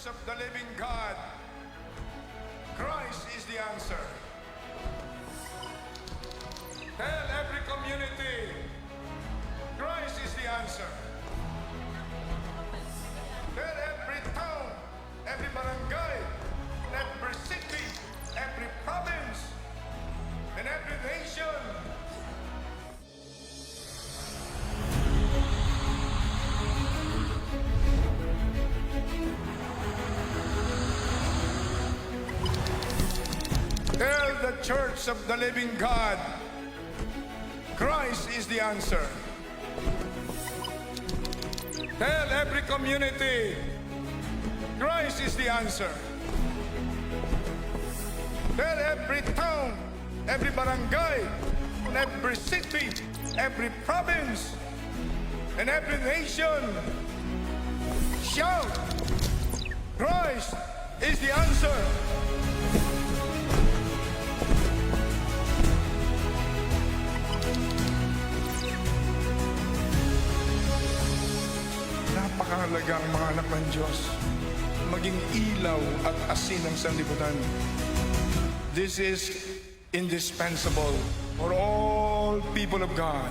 Church of the Living God, Christ is the answer. Tell every community, Christ is the answer. Tell every town, every barangay, every city, every province, and every nation. Tell the Church of the Living God, Christ is the answer. Tell every community, Christ is the answer. Tell every town, every barangay, every city, every province, and every nation. Shout, Christ is the answer. Napakahalaga ang mga anak ng Diyos maging ilaw at asin ng sanlibutan. This is indispensable for all people of God,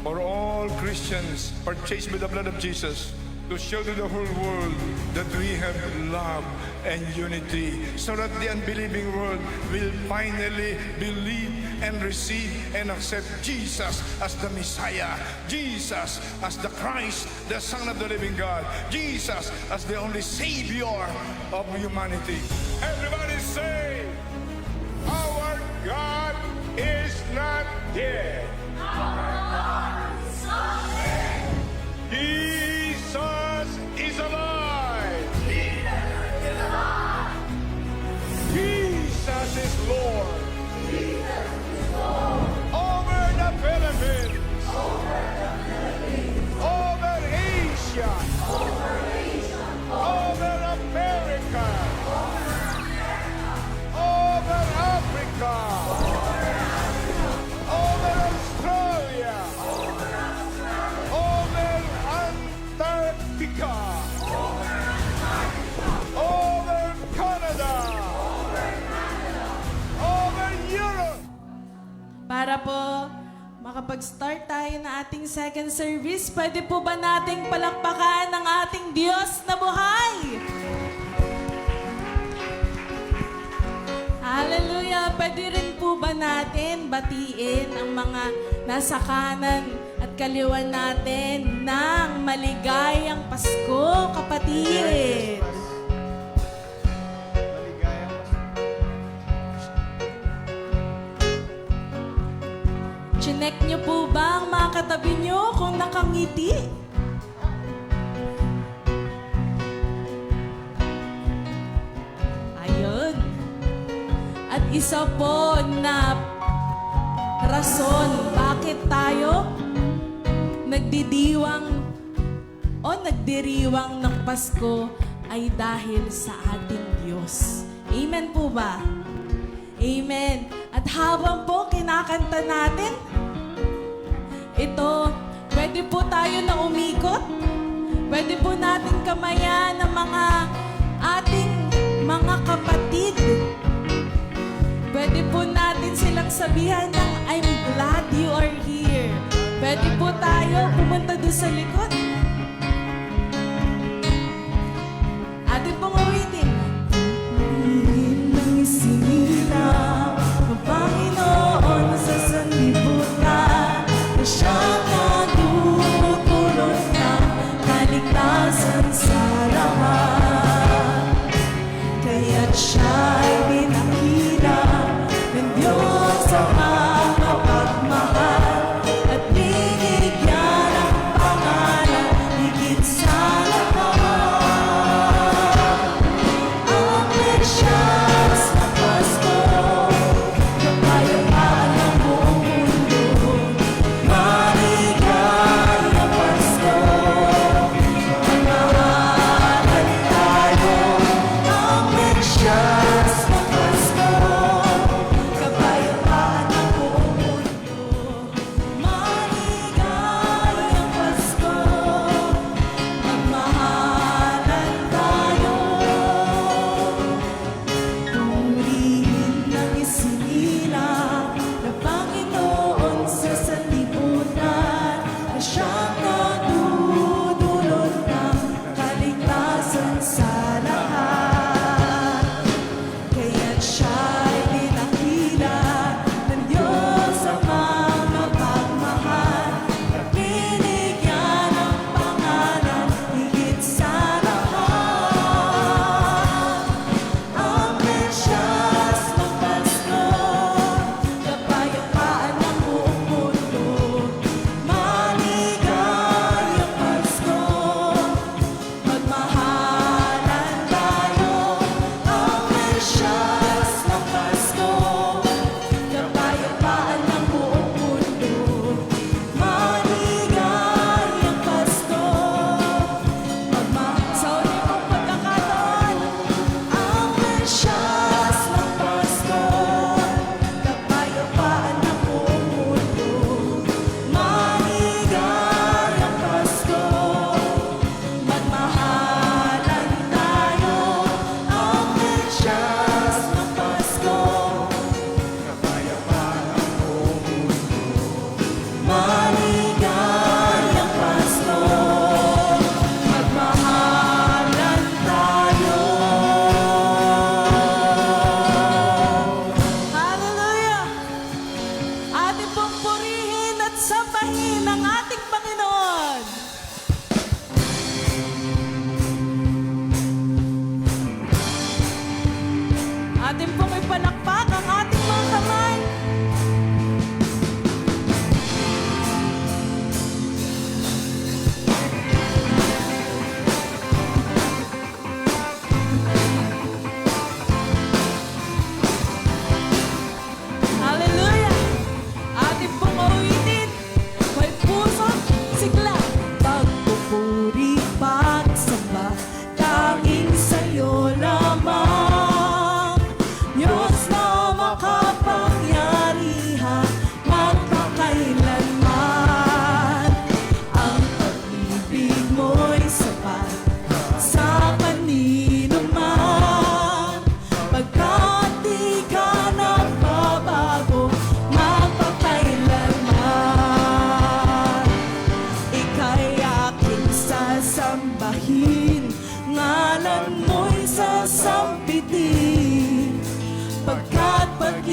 for all Christians purchased by the blood of Jesus, to show to the whole world that we have love and unity, so that the unbelieving world will finally believe and receive and accept Jesus as the Messiah, Jesus as the Christ, the Son of the living God, Jesus as the only Savior of humanity. Everybody say, our God is not dead. Jesus is alive. Jesus is Lord. Over the Philippines. Over Asia. Over America. Over Africa. Over Australia. Over Antarctica. Over Canada. Over Europe. Para po makapag-start tayo na ating second service, pwede po ba nating palakpakan ng ating Diyos na buhay? Hallelujah! Pwede rin po ba natin batiin ang mga nasa kanan at kaliwan natin ng maligayang Pasko, kapatid? Chinek niyo po ba ang mga katabi niyo kung nakangiti? Ayun. At isa po na rason bakit tayo nagdiriwang ng Pasko ay dahil sa ating Diyos. Amen po ba? Amen. At habang po kinakanta natin, ito, pwede po tayo na umikot. Pwede po natin kamayan ng mga ating mga kapatid. Pwede po natin silang sabihan ng I'm glad you are here. Pwede po tayo pumunta doon sa likod. Atin pong awitin. Nang isinilang ang Panginoon sa sanlibutan, na siyang nagtutulot ng kaligtasan sa lahat. Kaya't siya'y pinakita ng Diyos sa kapagmahal at binigyan ng pangalan higit sa lahat. Ang mesyas na Pasko, kapayapaan ng buong mundo. Maligayang Pasko, ang mahalal tayo. Ang mesyas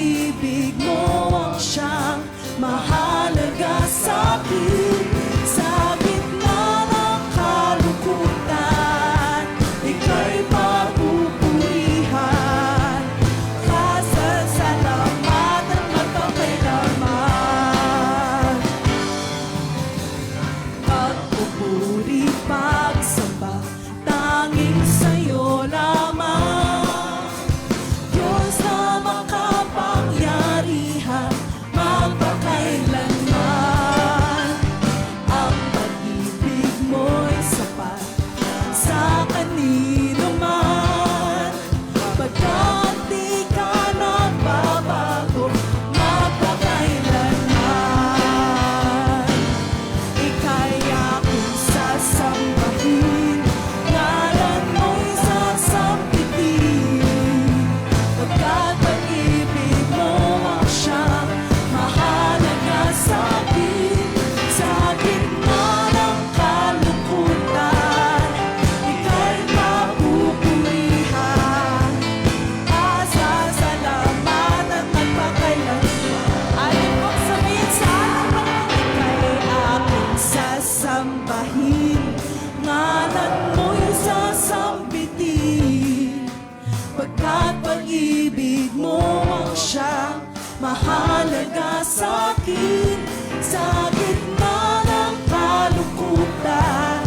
pag-ibig mo ang siyang mahalaga sa akin. Sa gitna ng kalungkutan, ika'y mapupurihan. Kasasalamatan at pagkailaman. Pagpupuri, pagsamba, tanging sa'yo lamang. Diyos na makapangyarihan, magpakailanman. Ang pag-ibig mo'y sapat sa kanino man. Pagkat di ka nagbabago, magpakailanman. Ika'y aking sasambahin, ngalan mo'y sasampitin. Pagkat pag-ibig mo ang siyang mahalaga sa akin. Sa gitna ng kalungkutan, ika'y mapupurihan. Pasasalamatan at pagkailanman. Ayon pong sabihin sa akin, ika'y aking sasambahin, ngalan mo'y sasambitin. Pagkat pag-ibig mo ang siyang mahalaga sa akin. Sa gitna ng kalungkutan,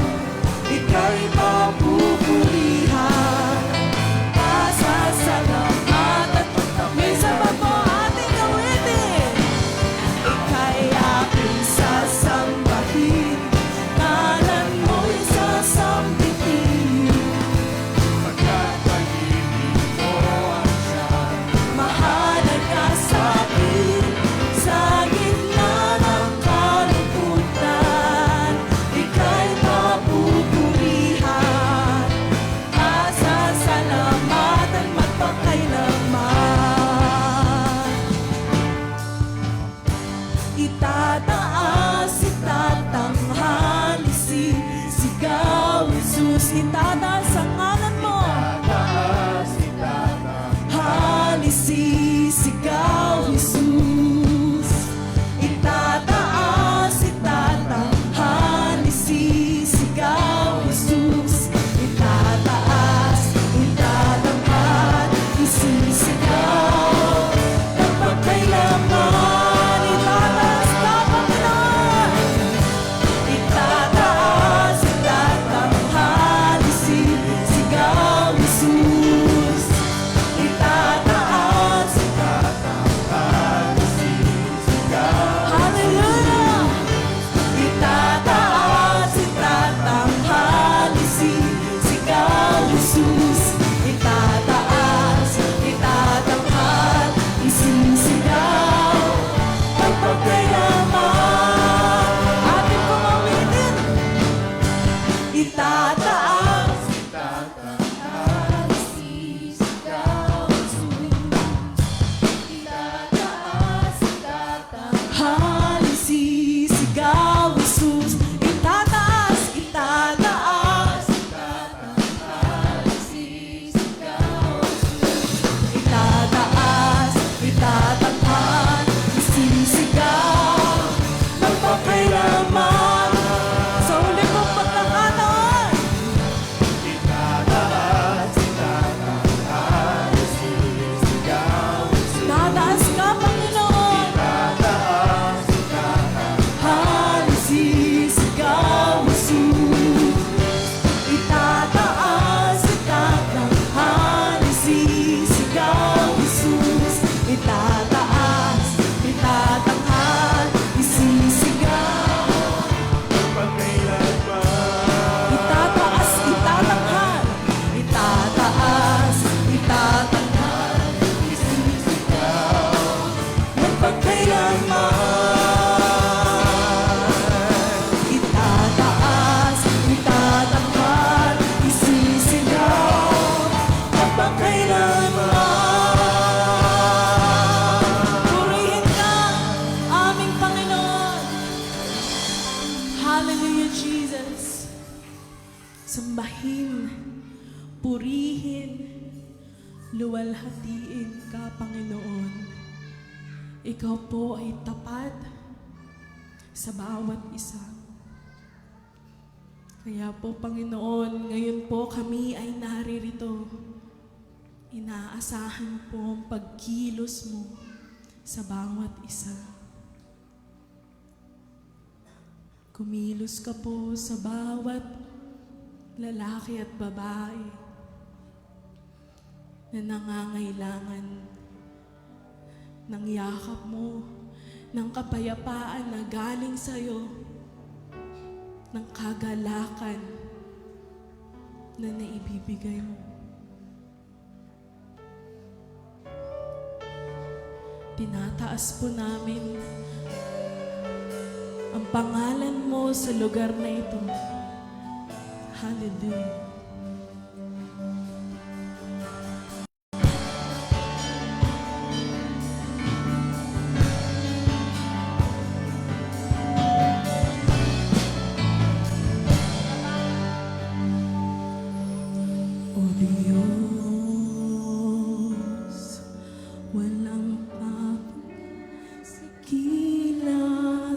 ika'y mapupurihan. Pasasalamatan at may sabag mo ating awitin. Ika'y aking sasambahin, ngalan mo'y sasambitin. Pagkat pag-ibig mo ang siyang Mahalaga sa akin. Sa gitna ng kalungkutan, ika'y mapupurihan. Pasasalamatan magpakailanman. Itataas, itatanghali, sigaw, Jesus. Itataas ang ngalan mo. Halisi, sigaw, Jesus. Itataas, itatanghali, sigaw, Jesus. Itataas, itatanghali, isisigaw. Napagkailangan, itataas ka, Panginoon. Itataas, itatanghali, sigaw, Jesus. Itataas, hallelujah. Itataas, itatanghali, sigaw, Jesus. Itataas, itatanghali, isisigaw. Pagpagkailanman, ating pumawitin. Itataas, itatanghali, sisigaw, itataas, itatanghali, sisigaw, Jesus. Itataas, itataas, itatanghali, sisigaw, itataas, itatanghali, isisigaw. Magpakailanman, sa huli mong pagkakataon. Tataas ka, Panginoon. Sisigaw, Jesus. Itataas, itatanghali, sisigaw, Jesus. Itataas, itatanghali, isisigaw. Itataas, itatanghali, itataas, itatanghali, isisigaw. Magpagkailanman. Itataas, itatanghali, isisigaw. Magpagkailanman. Purihin ka, aming Panginoon. Hallelujah, Jesus. Sambahin, purihin, luwalhatiin ka, Panginoon. Ikaw po ay tapat sa bawat isa. Kaya po, Panginoon, ngayon po kami ay naririto. Inaasahan po ang pagkilos mo sa bawat isa. Kumilos ka po sa bawat lalaki at babae na nangangailangan ng yakap mo, ng kapayapaan na galing sa'yo, ng kagalakan na naibibigay mo. Tinataas po namin ang pangalan mo sa lugar na ito. Hallelujah. O Diyos, walang papagkilas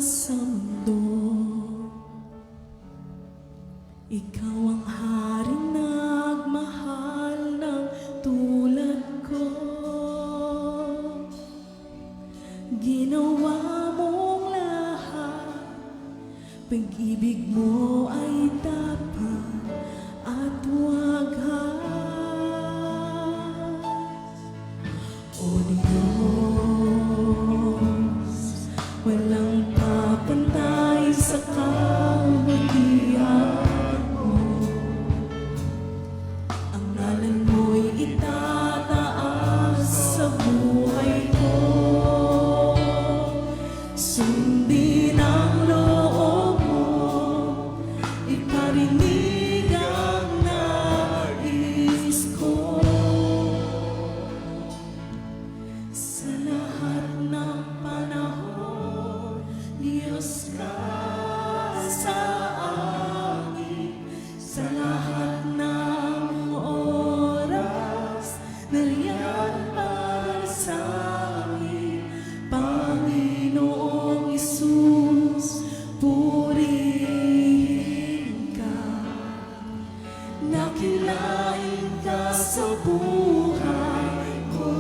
sa mundo. Ikaw ang haring nagmahal ng tulad ko. Ginawa mong lahat, pag-ibig mo ay dapat at wagas. O Diyos, walang papantay sa kabutihan mo. Ang ngalan mo'y itataas sa buhay ko. Sundin ang loob mo, iparinig ang nais ko. Sa lahat ng panahon, Diyos ka sa amin. Sa lahat ng oras, nariyan para sa amin. Panginoong Isus, purihin ka. Nakilain ka sa buhay ko.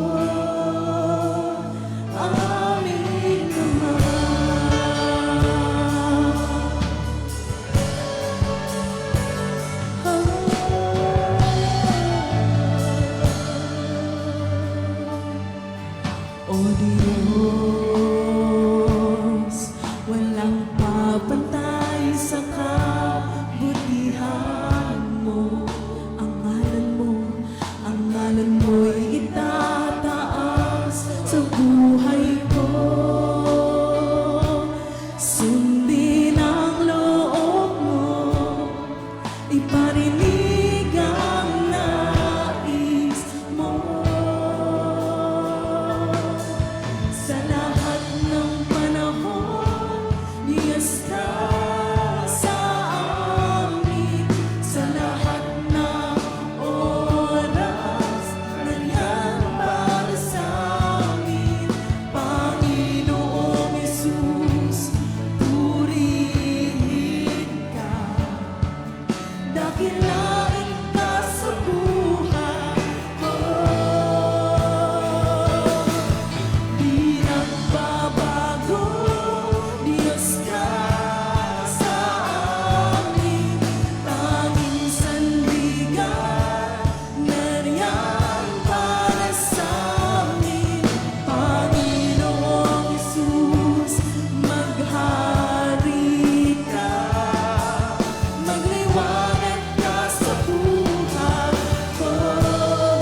Amin naman. O Diyos, walang papantay sa kabutihan mo. Ang ngalan mo'y itataas sa buhay ko. Sundin ang loob mo, iparinig ang nais mo. Sa lahat ng panahon, Diyos ka sa amin. Sa lahat ng oras, nariyan para sa amin. Panginoong Isus, purihin ka. Dakilain ka sa buhay ko. Di nagbabago, Diyos ka sa amin. Tanging sandigan, nariyan para sa amin. Panginoong Isus, maghari ka. Magliwanag ka sa buhay ko.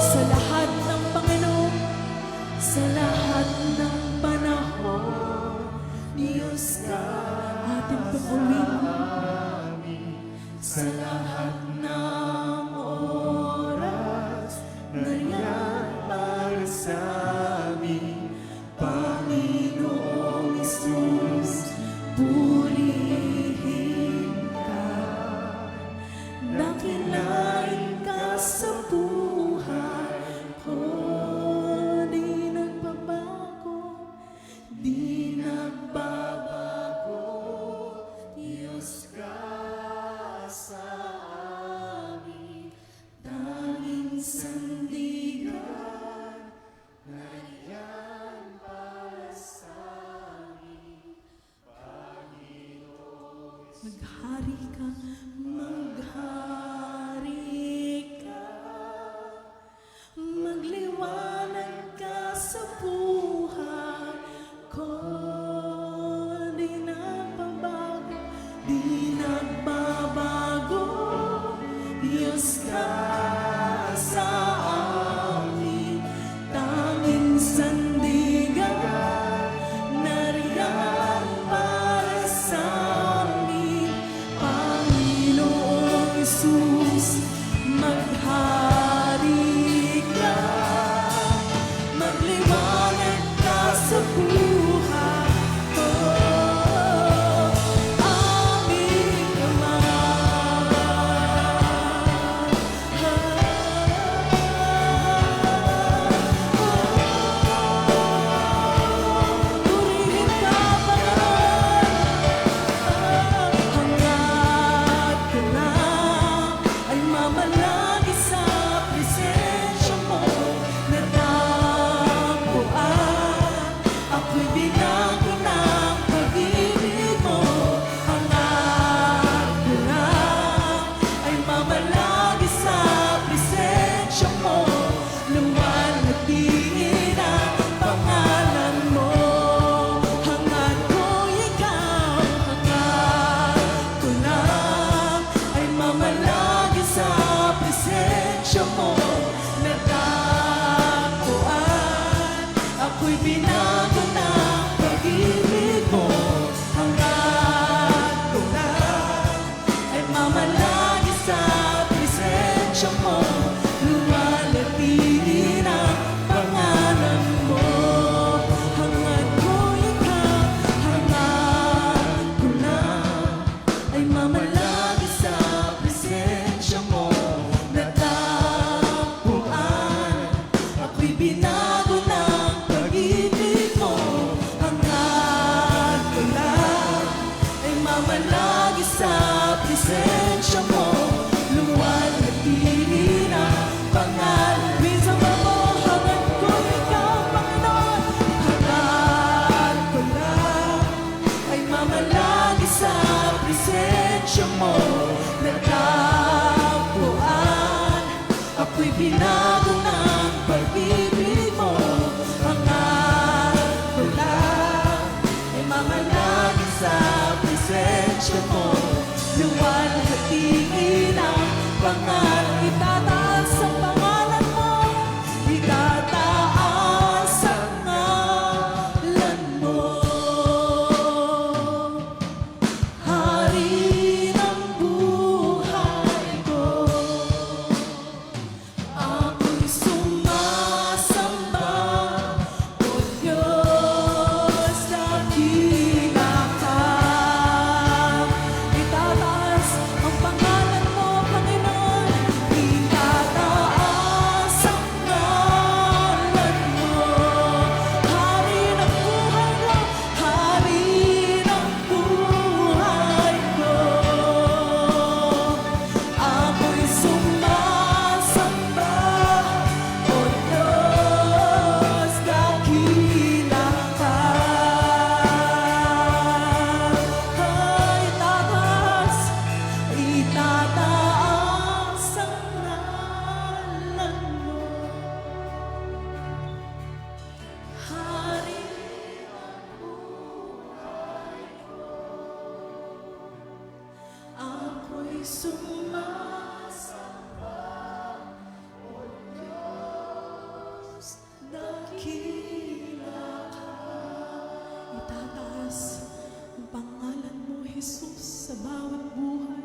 Sa lahat ng Panginoon, sa lahat ng panahon, Diyos ka ating pag-uwing. Sa lahat ng oras, nariyan para sa amin. Panginoong Isus, purihin ka. Nakilain ka sa buhay ko. Di nagbabago, Maghari ka, maghari ka. Magliwanag ka sa buhay ko. Di nagbabago, di nagbabago. Diyos ka sa amin, tanging sandigan. Nariyan para sa amin, Panginoong Jesus. Maghari ka, magliwanag ka sa buhay ko. Aming purihin ka, Panginoon. Hangad ko lang ay mamalagi sa presensya mo. Natagpuan, ako'y binago ng pag-ibig mo. Hangad ko lang ay mamalagi sa presensya mo. Luwalhatiin ang pangalan mo. Hangad ko ikaw, hangad ko lang ay mamalagi sa presensya mo. Natagpuan, ako'y binago ng pag-ibig mo. Hangad ko lang ay mamalagi sa presensya mo. Luwalhatiin ang pangalan mo. Hangad ko ikaw, hangad ko lang ay mamalagi sa presensya mo. Natagpuan, ako'y binago ng pag-ibig mo. Hangad ko lang ay mamalagi sa presensya mo. Luwalhatiin ang pangalan. Minsan ba mo, hangad ko ikaw, Panginoon. Hangad ko lang ay mamalagi sa presensya mo. Natagpuan, ako'y binago ng pag-ibig mo. Hangad ko lang ay mamalagi sa presensya mo. Luwalhatiin ang pangalan. Itataas ang pangalan mo. Itataas ang ngalan mo. Hari ng buhay ko, ako'y sumasamba. O Diyos, dakila ka. Itataas ang pangalan mo, Panginoon. Itataas ang ngalan mo. Hari ng buhay ko, hari ng buhay ko. Ako'y sumasamba. O Diyos, dakila ka. Itataas ang ngalan mo. Hari ng buhay ko, ako'y sumasamba. O Diyos, dakila ka. Itataas ang pangalan mo, Jesus, sa bawat buhay.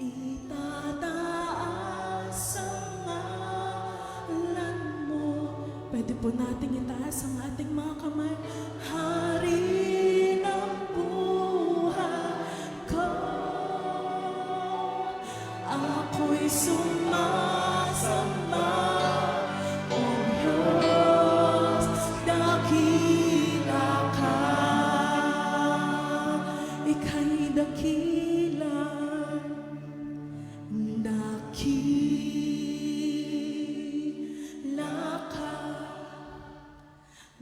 Itataas ang ngalan mo. Pwede po nating itaas ang ating mga kamay. Hari ng buhay ko, ako'y sumasamba. O Diyos, dakila ka. Ika'y dakila, dakila ka.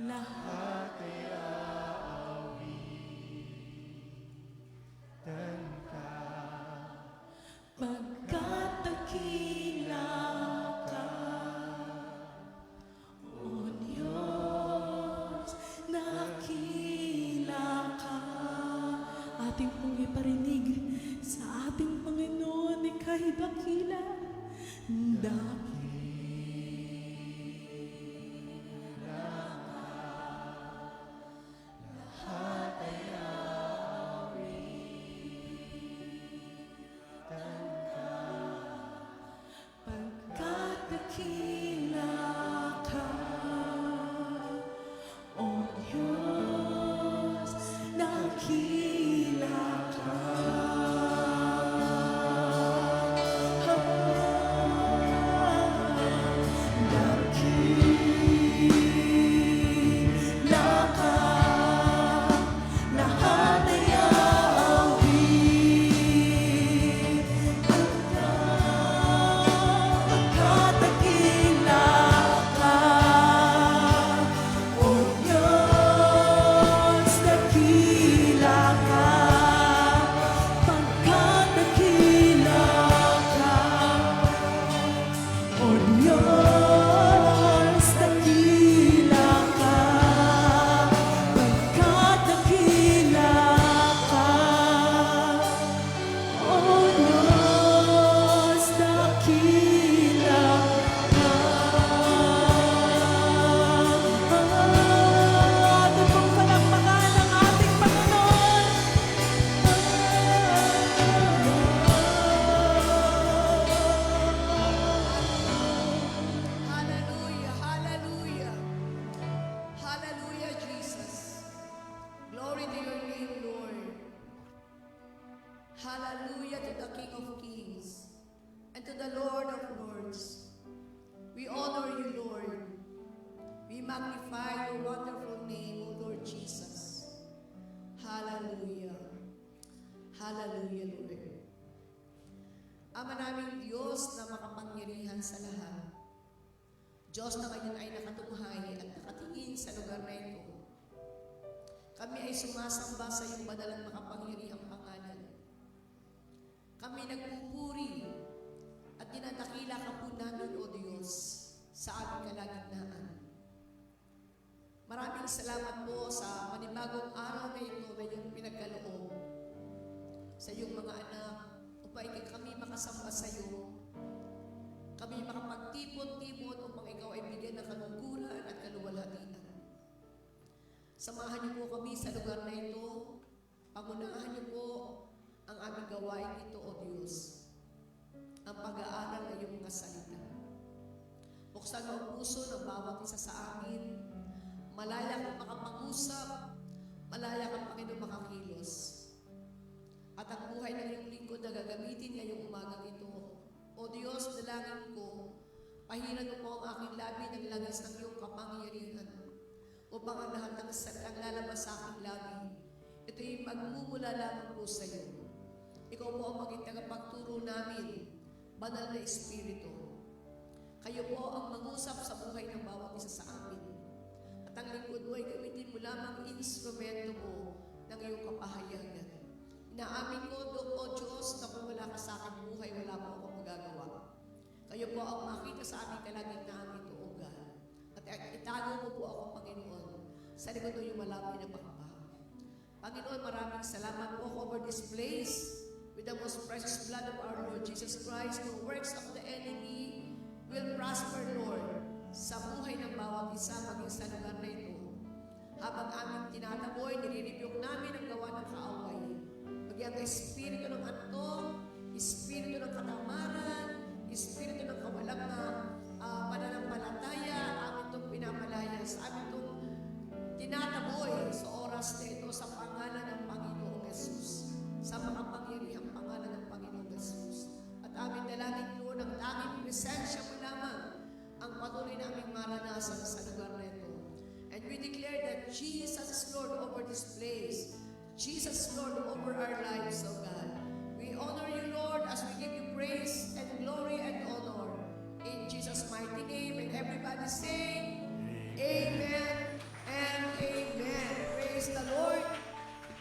Lahat Lahat ay aawi, dakila, dakila. Pagkat dakila ka, O Diyos, dakila ka. Dakila ka, lahat ay aawit. Pagkat dakila ka, O Diyos, dakila ka. Pagkat dakila ka, O Diyos, dakila ka. Pagkat dakila ka, O Diyos, dakila ka. Ating pong palakpakan ang ating Panginoon. Hallelujah, hallelujah. Hallelujah, Jesus. Glory to your name, Lord. Hallelujah to the King of Kings and to the Lord of Lords. We honor you, Lord. We magnify your wonderful name, O Lord Jesus. Hallelujah. Hallelujah, Lord. Ama naming Diyos na makapangyarihan sa lahat. Diyos na ngayon ay nakatunghay at nakatingin sa lugar na ito. Kami ay sumasamba sa iyong badalang makapangyarihang pangalan. Kami nagpupuri at dinadakila ka po namin, O Diyos, sa aming kalagitnaan. Maraming salamat po sa manibagong araw na ito na iyong pinagkaloob sa iyong mga anak upang kami makasamba sa iyo. Kami makapagtipon-tipon upang ikaw ay bigyan ng kalungkuran at kaluwalhatian. Samahan niyo po kami sa lugar na ito. Pangunahan niyo po ang aming gawain ito, O Diyos. Ang pag-aaral ng iyong mga salita. Buksan mo ang puso ng bawat isa sa amin. Malaya kang makapag-usap. Malaya kang Panginoon makakilos. At ang buhay ng iyong lingkod na gagamitin ngayong umagang ito. O Diyos, dalangin ko, pahiran mo po ang aking labi ng langis ng iyong kapangyarihan upang ang lahat ng salitang lalabas sa aking labi, ito'y magmumula lamang po sa iyo. Ikaw po ang maging tagapagturo namin, banal na Espiritu. Kayo po ang mag-usap sa buhay ng bawat isa sa amin. At ang lingkod mo ay gamitin mo lamang instrumento mo ng iyong kapahayagan. Inaamin ko, O Diyos, na kung wala ka sa aking buhay, wala po akong magagawa. Kayo po ang makita sa aming kalagitnaan ito, O God. At itago mo po ako, Panginoon, sa likod ng iyong malapit na pakpak. Panginoon, maraming salamat po over this place with the most precious blood of our Lord Jesus Christ. The works of the enemy will prosper, Lord, sa buhay ng bawat isa, maging sa lugar na ito. Habang aming tinataboy, nire-rebuke namin ang gawa ng kaaway. Maging ang espiritu ng antong, espiritu ng katamaran, espiritu ng kawalang pananampalataya, amin itong pinamalaya, sa amin itong tinataboy sa oras na ito sa pangalan ng Panginoong Jesus, sa makapangyarihang pangalan ng Panginoong Jesus. At amin dalangin, Lord, ang tanging presensya mo lamang ang patuloy naming maranasan sa lugar na ito. And we declare that Jesus is Lord over this place. Jesus is Lord over our lives, O God. We honor you, Lord, as we give you praise and glory and honor. In Jesus' mighty name, and everybody say, Amen and Amen. Praise the Lord.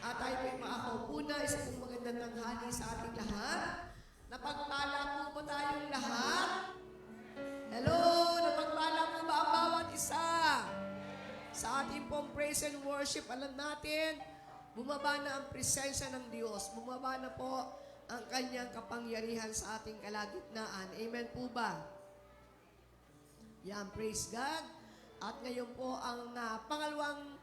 At tayo may makakaupo na, isa pong magandang tanghali sa ating lahat. Napagpala po ba tayong lahat? Hello, napagpala po ba ang bawat isa? Sa ating pong praise and worship, alam natin, bumaba na ang presensya ng Diyos. Bumaba na po ang kanyang kapangyarihan sa ating kalagitnaan. Amen po ba? Yan, praise God. At ngayon po ang pangalawang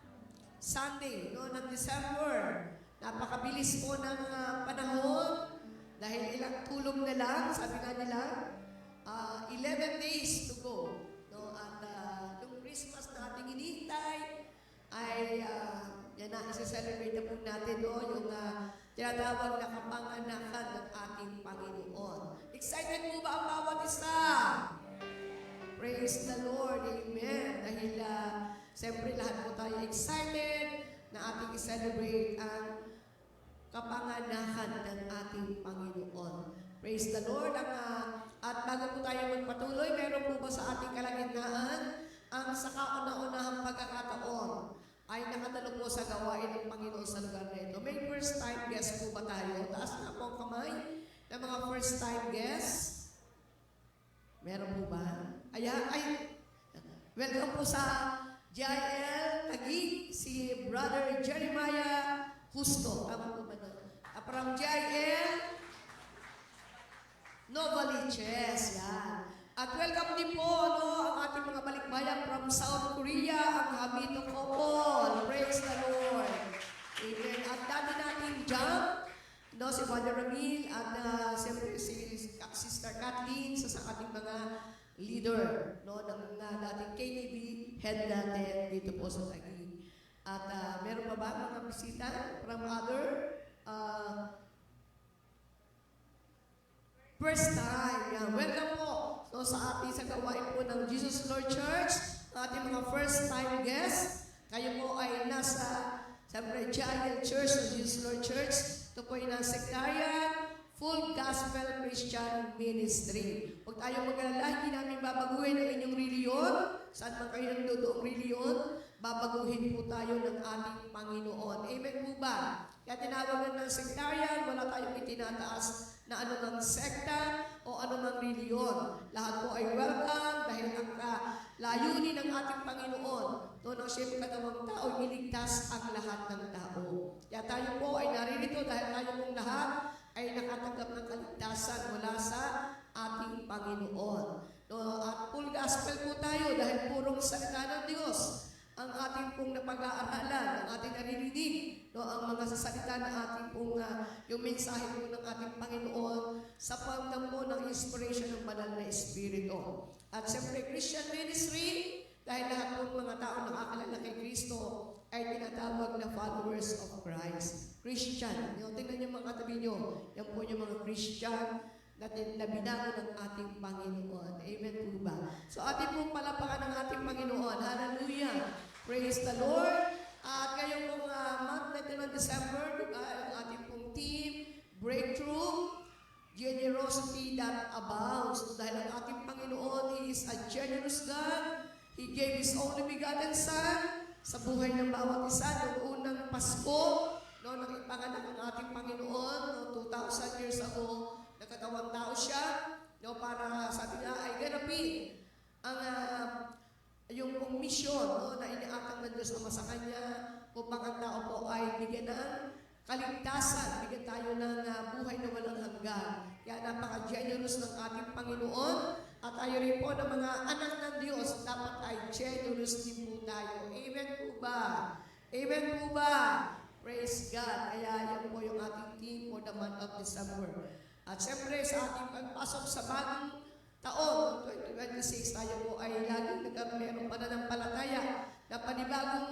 Sunday ng December. Napakabilis po ng panahon dahil ilang tulog na lang, sabi nga nila, 11 days to go. No? At yung Christmas na ating inintay ay yan na, isa-celebrate na po natin yung tinatawag na kapanganakan ng ating Panginoon. Excited po ba ang bawat isa? Praise the Lord. Amen. Dahil siyempre lahat po tayo excited na ating i-celebrate ang kapanganakan ng ating Panginoon. Praise the Lord. At bago po tayo magpatuloy, meron po ba sa ating kalagitnaan ang sa kauna-unahang pagkakataon ay nakadalo po sa gawain ng Panginoon sa lugar na ito. May first time guest po ba tayo? Taas na po ang kamay ng mga first time guests. Meron po ba? Welcome po sa JIL Taguig, si Brother Jeremiah Justo. Tama po ba na? From JIL Novaliches. Yan. At welcome din po ang ating mga balikbayan from South Korea, ang Habito Couple. Praise the Lord. Amen. At dami natin dyan, si Father Ramil at siyempre si Sister Kathleen sa ating mga leader ng dating KTV head natin dito po sa Taguig. At meron pa ba mga bisita from other first time? Yeah. Welcome po. So sa ating sa gawain po ng Jesus Lord Church, ating mga first time guests, kayo po ay nasa siyempre Giant Church o Jesus Lord Church. Ito po ay nasa Sectarian Full Gospel Christian Ministry. Huwag tayo mag-alala, hindi namin babaguhin ang inyong reliyon. Saan man kayo nandoon reliyon, babaguhin po tayo ng ating Panginoon. Amen po ba? Kaya tinawagan ng sectarian, wala tayong itinataas na anumang sekta o anumang reliyon. Lahat po ay welcome dahil ang layunin ng ating Panginoon doon ang siyempre katawang tao, iligtas ang lahat ng tao. Kaya tayo po ay naririto dahil tayo pong lahat ay nakatanggap ng kaligtasan mula sa ating Panginoon. At full gospel po tayo dahil purong salita ng Diyos ang ating pong napag-aaralan, ang ating naririnig, ang mga sasalita na ating pong, yung mensahe po ng ating Panginoon sa pagdampo ng inspiration ng banal na Espiritu. At siyempre, Christian Ministry, dahil lahat po mga tao nakakalala kay Kristo ay tinatawag na followers of Christ. Christian. Tingnan niyo mga katabi niyo, yan po yung mga Christian na binago ng ating Panginoon. Amen po ba? So ating pong palapakan ng ating Panginoon. Hallelujah! Praise the Lord! At ngayong pong month na ito ng December, diba, ang ating pong team, Breakthrough, Generosity that Abounds. Dahil ang ating Panginoon, He is a generous God. He gave His only begotten Son sa buhay ng bawat isa noong unang Pasko, nang ipanganak ang ating Panginoon, 2,000 years ago, nagkatawang tao siya, para sabi nga ay ganapin ang yung pong misyon na iniakang ng Diyos Ama sa Kanya upang ang tao po ay bigyan ng kaligtasan, bigyan tayo ng buhay na walang hanggan. Kaya napaka-generous ng ating Panginoon at tayo rin po ng mga anak ng Diyos, dapat ay generous din po tayo. Amen po ba? Amen po ba? Praise God. Kaya yan po yung ating team for the month of December. At siyempre sa ating pagpasok sa bagong taon, 2026, tayo po ay laging meron pananampalataya na panibagong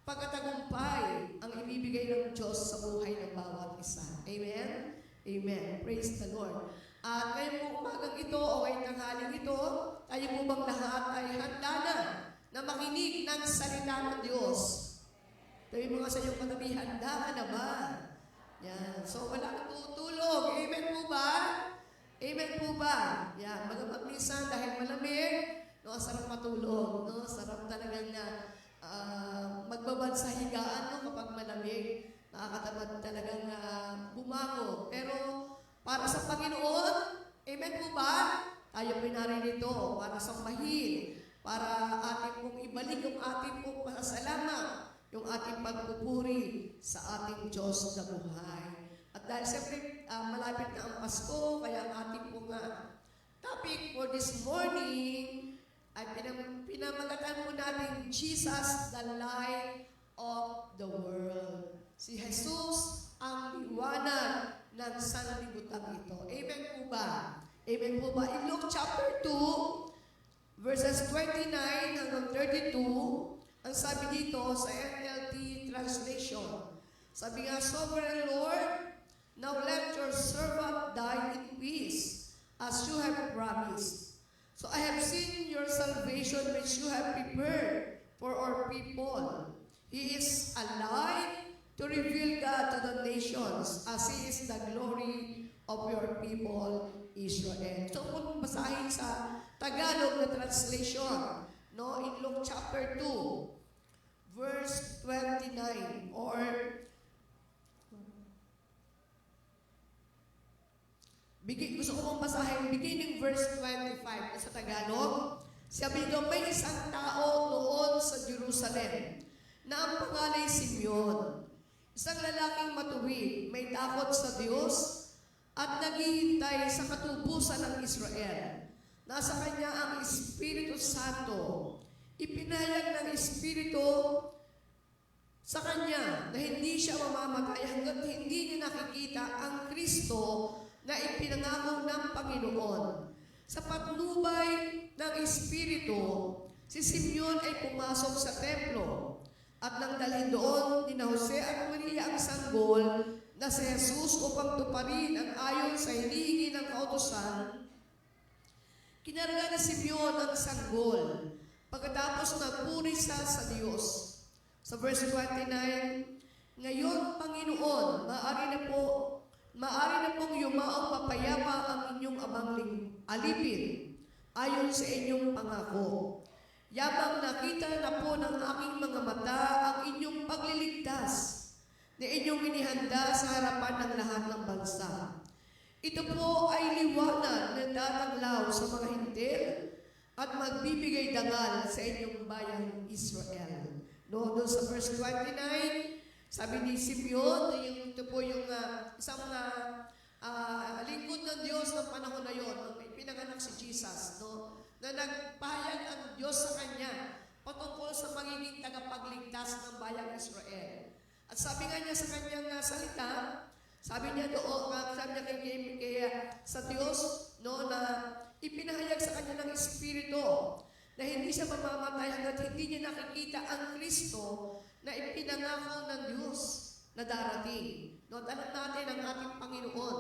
pagkatagumpay ang ibibigay ng Diyos sa buhay ng bawat isa. Amen? Amen. Praise the Lord. At ngayon po umagang ito o ngayong tanghaling ito, tayo po bang lahat ay handa na makinig ng salita ng Diyos? Tayo mga sa iyong katabi, handa ka na ba? Yan. So wala na tutulog. Amen po ba? Amen po ba? Yan. Magmagnisan dahil malamig, sarap matulog. Sarap talagang magbabad sa higaan kapag malamig. Nakakatamad talagang bumango. Pero para sa Panginoon, amen po ba? Tayo pinarinito para sambahin, para ating pong ibalik yung ating pong pasasalamat, yung ating pagpupuri sa ating Diyos na buhay. At dahil siyempre malapit na ang Pasko, kaya ang ating pong topic for this morning ay pinamagatan po natin Jesus, the light of the world. Si Jesus ang liwanag ng sanlibutan ito. Amen po ba? Amen po ba? In Luke chapter 2, verses 29 hanggang 32, ang sabi dito sa NLT translation, sabi nga, Sovereign Lord, now let your servant die in peace, as you have promised. So I have seen your salvation which you have prepared for our people. He is a light to reveal God to the nations, as He is the glory of your people, Israel. So kung basahin sa Tagalog na translation, no, in Luke chapter 2, verse 29, or gusto ko mong basahin, beginning verse 25 sa Tagalog. Sabi doon, may isang tao noon sa Jerusalem na ang pangalan ay Simeon. Isang lalaking matuwid, may takot sa Diyos at naghihintay sa katubusan ng Israel. Nasa kanya ang Espiritu Santo. Ipinahayag ng Espiritu sa kanya na hindi siya mamamatay hanggat hindi niya nakikita ang Kristo na ipinangako ng Panginoon. Sa patnubay ng Espiritu, si Simeon ay pumasok sa templo at nang dalhin doon ni Jose at Maria ang sanggol na si Jesus upang tuparin ang ayon sa hinihingi ng kautusan. Kinarga ni Simeon ang sanggol pagkatapos nagpuri siya sa Diyos. Sa verse 29, ngayon, Panginoon, maaari na pong yumaong mapayapa ang inyong amang alipin ayon sa inyong pangako. Yabang nakita na po ng aking mga mata ang inyong pagliligtas na inyong inihanda sa harapan ng lahat ng bansa. Ito po ay liwanag na tatanglaw sa mga hintil at magbibigay dangal sa inyong bayang Israel. No, doon sa verse 29, sabi ni Simeon, ito po yung isang lingkod ng Diyos ng panahon na yun, nung pinanganak si Jesus, no? Na nagpahayag ang Diyos sa kanya patungkol sa magiging tagapagligtas ng bayang Israel. At sabi nga niya sa kanyang salita, sabi niya doon, sabi niya sa Diyos, no, na ipinahayag sa kanya ng Espiritu na hindi siya mamamatay hanggat hindi niya nakikita ang Kristo na ipinangako ng Diyos na darating. No, alam natin ang ating Panginoon.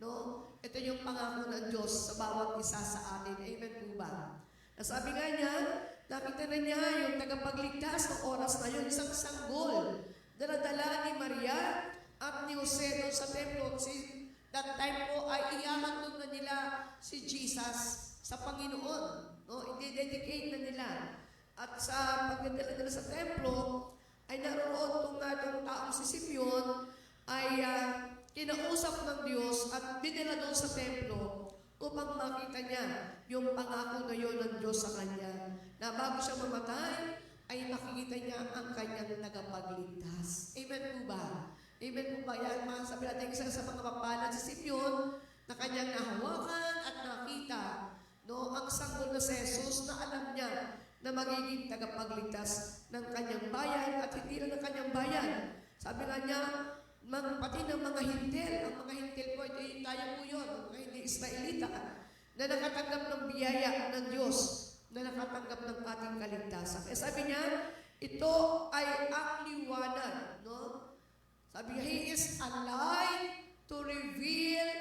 No, ito yung pangako ng Diyos sa bawat isa sa atin. Amen po ba? Nasabi nga niya, nakita na niya yung tagapagligtas ng oras na yun, isang sanggol. Daladala ni Maria at ni Jose doon sa templo. That time po ay ihahandog na nila si Jesus sa Panginoon. No, i-dedicate na nila. At sa pagdadala nila sa templo, ay naroon itong taong si Simeon ay kinausap ng Diyos at dinala doon sa templo upang makita niya yung pangako na yun ng Diyos sa kanya. Na bago siya mamatay, ay makikita niya ang kanyang tagapagligtas. Amen po ba? Amen po ba? Yan, sabi natin isa sa mga mapalad si Simeon na kanyang nahawakan at nakita, no, ang sanggol na si Jesus na alam niya na magiging tagapagligtas ng kanyang bayan at hindi lang ng kanyang bayan. Sabi nga niya, pati ng mga hintil, ang mga hintil po, ito yung tayo po yun, mga hindi Israelita, na nakatanggap ng biyaya ng Diyos, na nakatanggap ng ating kaligtasan. Kaya sabi niya, ito ay ang liwanag, no? Sabi niya, He is a light to reveal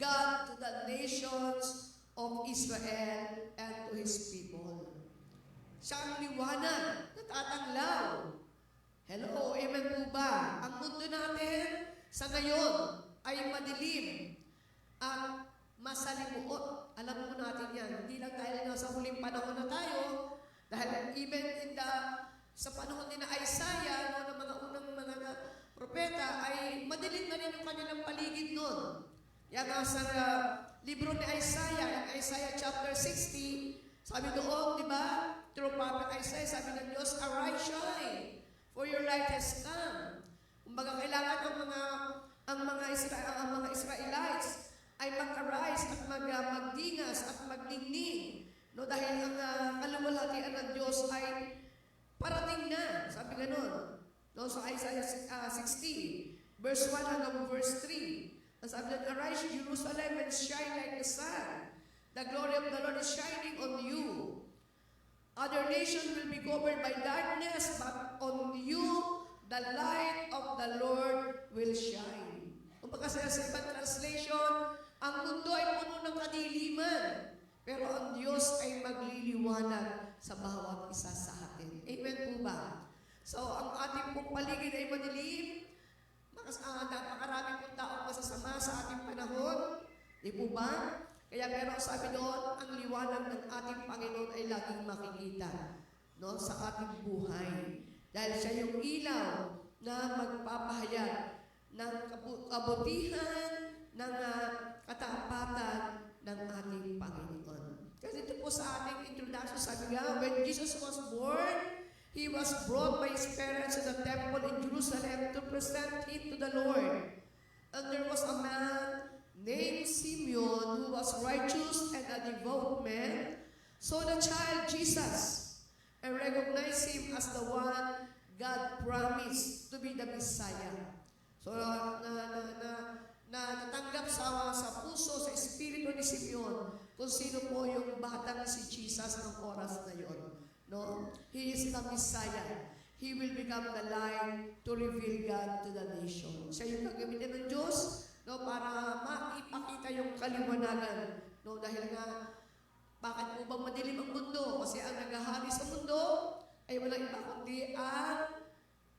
God to the nations of Israel and to His people. Siya ang liwanag, natatanglaw. Hello, amen po ba? Ang mundo natin sa ngayon ay madilim at masalimuot. Alam mo natin yan. Hindi lang dahil nasa huling panahon na tayo, dahil even sa panahon ni na Isaiah, no, ng mga unang mga propeta, ay madilim na rin ang kanilang paligid noon. Yan nga sa libro ni Isaiah, Isaiah chapter 60, sabi doon, di ba? Through prophet Isaiah, sabi ng Diyos, arise, shine, for your light has come. Kumbaga, kailangan ang mga ang mga Israelites ay mag-arise at magdingas at magdingning. No, dahil ang kaluwalhatian ng Diyos ay parating na. Sabi ganun. No, sa Isaiah 60, verse 1 hanggang verse 3. Ang sabi doon, arise Jerusalem and shine like the sun. The glory of the Lord is shining on you. Other nations will be covered by darkness, but on you the light of the Lord will shine. Kung sa ibang translation, ang mundo ay puno ng kadiliman, pero ang Diyos ay magliliwanag sa bawat isa sa atin. Amen po ba? So, ang ating pong paligid ay madilim. Napakarami pong taong masasama sa ating panahon. Di po ba? Kaya pero sabi doon, ang liwanag ng ating Panginoon ay laging makikita, no, sa ating buhay. Dahil siya yung ilaw na magpapahayag ng kabutihan, ng katapatan ng ating Panginoon. Kasi ito po sa ating introduction, sabi nga, when Jesus was born, He was brought by His parents to the temple in Jerusalem to present Him to the Lord. And there was a man named Simeon, who was righteous and a devout man, saw the child Jesus and recognized him as the one God promised to be the Messiah. So, natanggap sa puso, sa espiritu ni Simeon, kung sino po yung batang si Jesus ng oras na yon. No? He is the Messiah. He will become the light to reveal God to the nation. Siya yung gagamitin ng Diyos, no, para maipakita yung kaliwanagan. No, dahil nga, bakit po bang madilim ang mundo? Kasi ang naghahari sa mundo ay walang iba kundi ang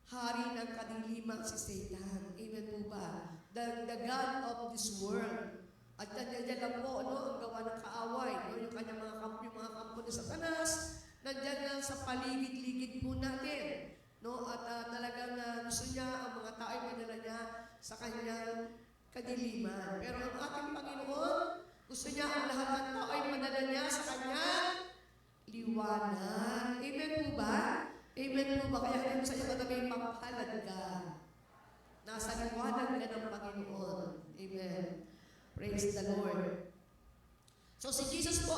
hari ng kadiliman, si Satan. Amen po ba? The God of this world. At yan lang po, no, ang gawa ng kaaway. No, yung kanyang mga kampo ni Satanas, nandyan lang sa paligid-ligid po natin. No, at talagang gusto niya, ang mga tao ay madala niya sa kanyang kadiliman. Pero ang ating Panginoon, gusto niya ang lahat ng tao ay madala niya sa kanyang liwanag. Amen po ba? Amen po ba? Kaya rin sa iyo katabi, mapalad ka. Nasa liwanag ka ng Panginoon. Amen. Praise the Lord. So si Jesus po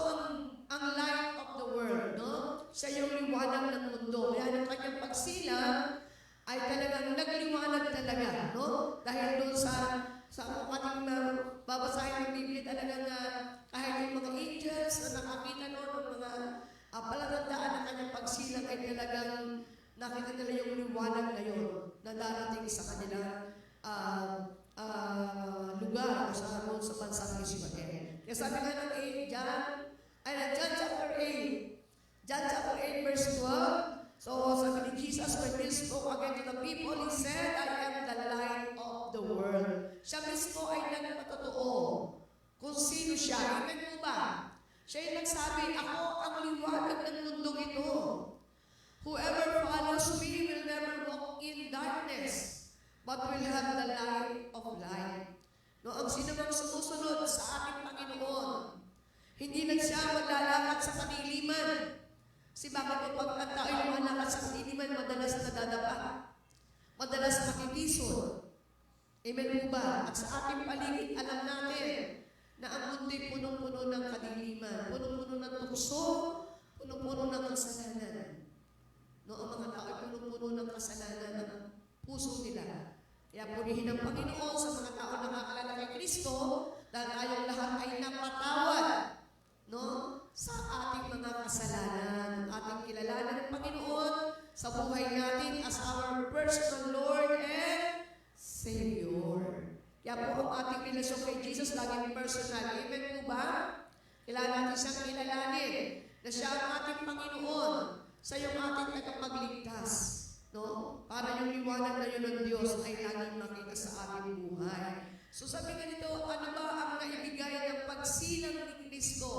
ang light of the world, no? Siya yung liwanag ng mundo. Kaya ng kanyang pagsilang ay talagang nagliwanag talaga, no? Dahil doon sa ating babasahin ng Biblia talagang kahit yung mga angels na nakakita noon ng mga palatandaan ng kanyang pagsilang ay talagang nakita nila yung liwanag na yun na darating sa kanilang lugar o sa bansang Israel. Kaya sabi nga ng John chapter 8 verse 12, so sabi ni Jesus, when he spoke again to the people, he said, I am the light of the world. Siya mismo ay nagpatotoo kung sino siya. Amen po ba? Siya yung nagsabi, ako ang liwanag ng mundong ito. Whoever follows me will never walk in darkness, but will have the light of life. No, ang sino mang sumusunod sa ating Panginoon, hindi lang siya maglalakad sa kadiliman. Si bakit po pag ang tao ay lumalakad sa kadiliman, madalas nadadapa, madalas makikisod. Amen po ba? At sa ating paligid, alam natin na ang mundo'y punong-puno ng kadiliman, punong-puno ng tukso, punong-puno ng kasalanan. No, ang mga tao ay punong-puno ng kasalanan ng puso nila. Kaya purihin ang Panginoon sa mga tao na nakakilala kay Kristo dahil tayong lahat ay napatawad, no, sa ating mga kasalanan. Ating kilalanan ng Panginoon sa buhay natin as our personal Lord and Savior. Kaya po ang ating relasyon kay Jesus laging personal. Amen po ba? Kailangan natin siyang kilalanin na siya ang ating Panginoon, siya yung ating tagapagligtas. No? Para yung liwanag na yun ng Diyos ay laging makita sa ating buhay. So sabi nga nito, ano ba ang naibigay ng pagsilang ni Kristo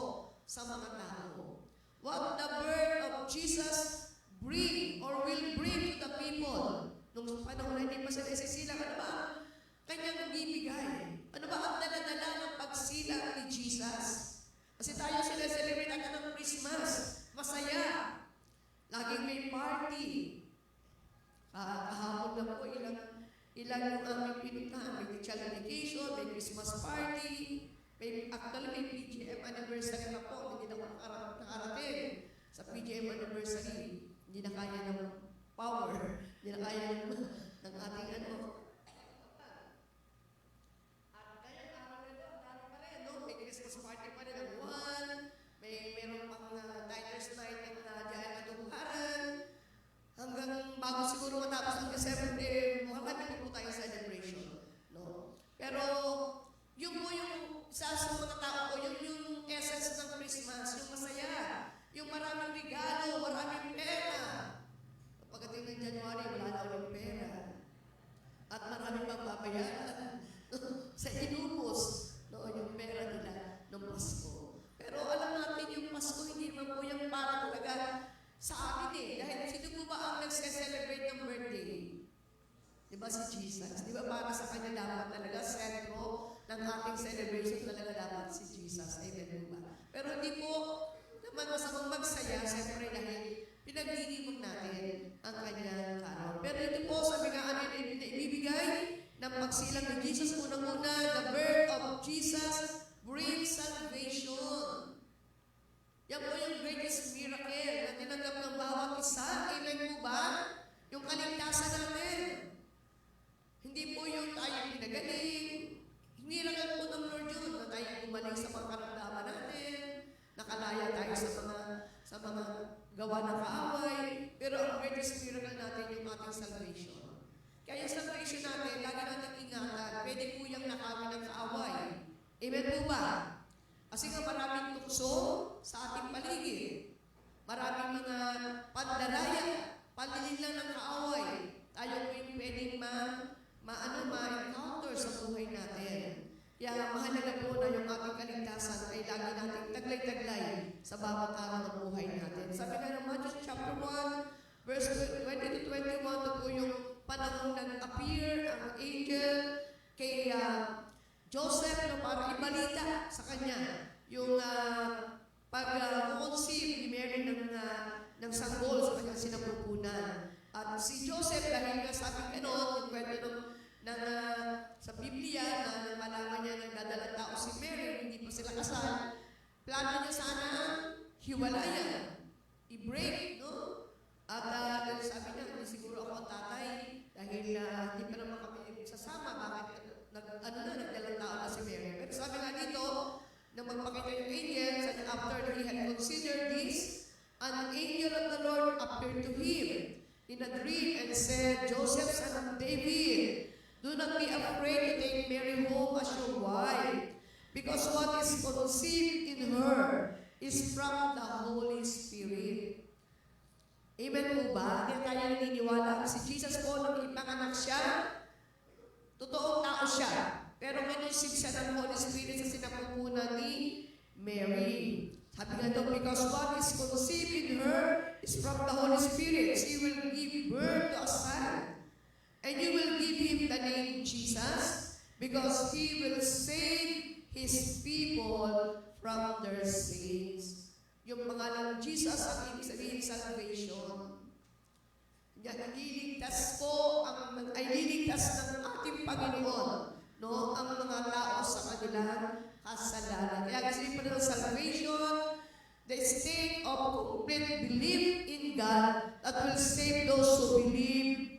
sa mga tao? What the birth of Jesus bring or will bring to the people? Nung panahon na hindi pa sila isisilang, ano ba ang kanyang ibibigay? Ano ba ang dala-dala ng pagsilang ni Jesus? Kasi tayo sila celebrate ng Christmas. Masaya. Laging may party. Kahapon na po, ilan yung aming pinuntahan. May child dedication, may Christmas party, actually may PGM anniversary na po, hindi na ako nakarating sa PGM anniversary. Hindi na kaya ng power, hindi na kaya ng ating ano. At kaya araw na ito, dami pa rin, no? May Christmas party pa rin ang buwan, meron pang diners night ng Diyan Katungkaran, hanggang bago siguro matapos ang December, marami po tayo celebration. No? Pero, yun po yung isa sa mga tao ko, yun yung essence ng Christmas, yung masaya, yung maraming regalo, maraming pera. Pagdating ng January, wala na ulit pera. At maraming magbabayaran sa inubos, no, yung pera nila ng Pasko. Pero alam natin yung Pasko, hindi naman po yung para talaga sa amin eh. Dahil sino po ba ang nagse-celebrate ng birthday? Di ba si Jesus? Di ba para sa kanya dapat talaga sentro ng ating celebration talaga dapat si Jesus? Amen po ba? Pero hindi po naman masamang magsaya, siyempre dahil pinagdiriwang natin ang kanyang karon. Pero ito po, sabi nga amin na ibibigay ng pagsilang ni Jesus, unang-una, the birth of Jesus brings salvation. Yan po yung greatest miracle na tinanggap ng bawat isa. Amen po ba? Yung kaligtasan natin. Hindi po yung tayo pinagaling. Miracle po ng Lord yun na tayo gumaling sa mga karamdaman natin, nakalaya tayo sa mga gawa ng kaaway. Pero ang greatest miracle natin yung ating salvation. Kaya yung salvation natin, lagi natin ingatan, pwede po yung nakami ng kaaway. Amen po ba? Kasi nga maraming tukso sa ating paligid. Maraming mga pandaraya, panlilin lang ng kaaway. Tayo po yung pwedeng ma-encounter sa buhay natin. Kaya mahalaga po na yung ating kaligtasan ay lagi nating taglay-taglay sa bawat araw ng buhay natin. Sabi nga ng Matthew chapter 1, verse 20 to 21, na po yung panahon nag-appear ang angel kay Joseph na para ibalita sa kanya yung pag-conceive ni Mary ng sanggol sa kanyang sinapupunan. At si Joseph, dahil nga sabi gano'n, yung kwento sa Biblia na malaman niya ng dadalang tao si Mary, hindi pa sila kasal, plano niya sana hiwalayan, i-break, no? At sabi niya, hindi siguro ako ang tatay dahil hindi pa naman kami sasama, bakit nagdalang tao na si Mary. Pero sabi nga dito, na magpakita yung angel, after he had considered this, an angel of the Lord appeared to him in a dream and said, Joseph, son of David, do not be afraid to take Mary home as your wife, because what is conceived in her is from the Holy Spirit. Amen po ba? Hindi tayo naniniwala. Si Jesus po, nung ipanganak siya, totoong tao siya. Pero kinonsip siya ng Holy Spirit sa sinapupunan ni Mary. Sabi nga daw, because what is conceived in her is from the Holy Spirit. She will give birth to a son. And you will give him the name Jesus, because he will save his people from their sins. Yung pangalan ng Jesus ang ibig sabihin salvation. Yan, liligtas ng ating Panginoon, no, ang mga tao sa kanilang kasalanan. Kaya kasi pa ng salvation, the state of complete belief in God that will save those who believe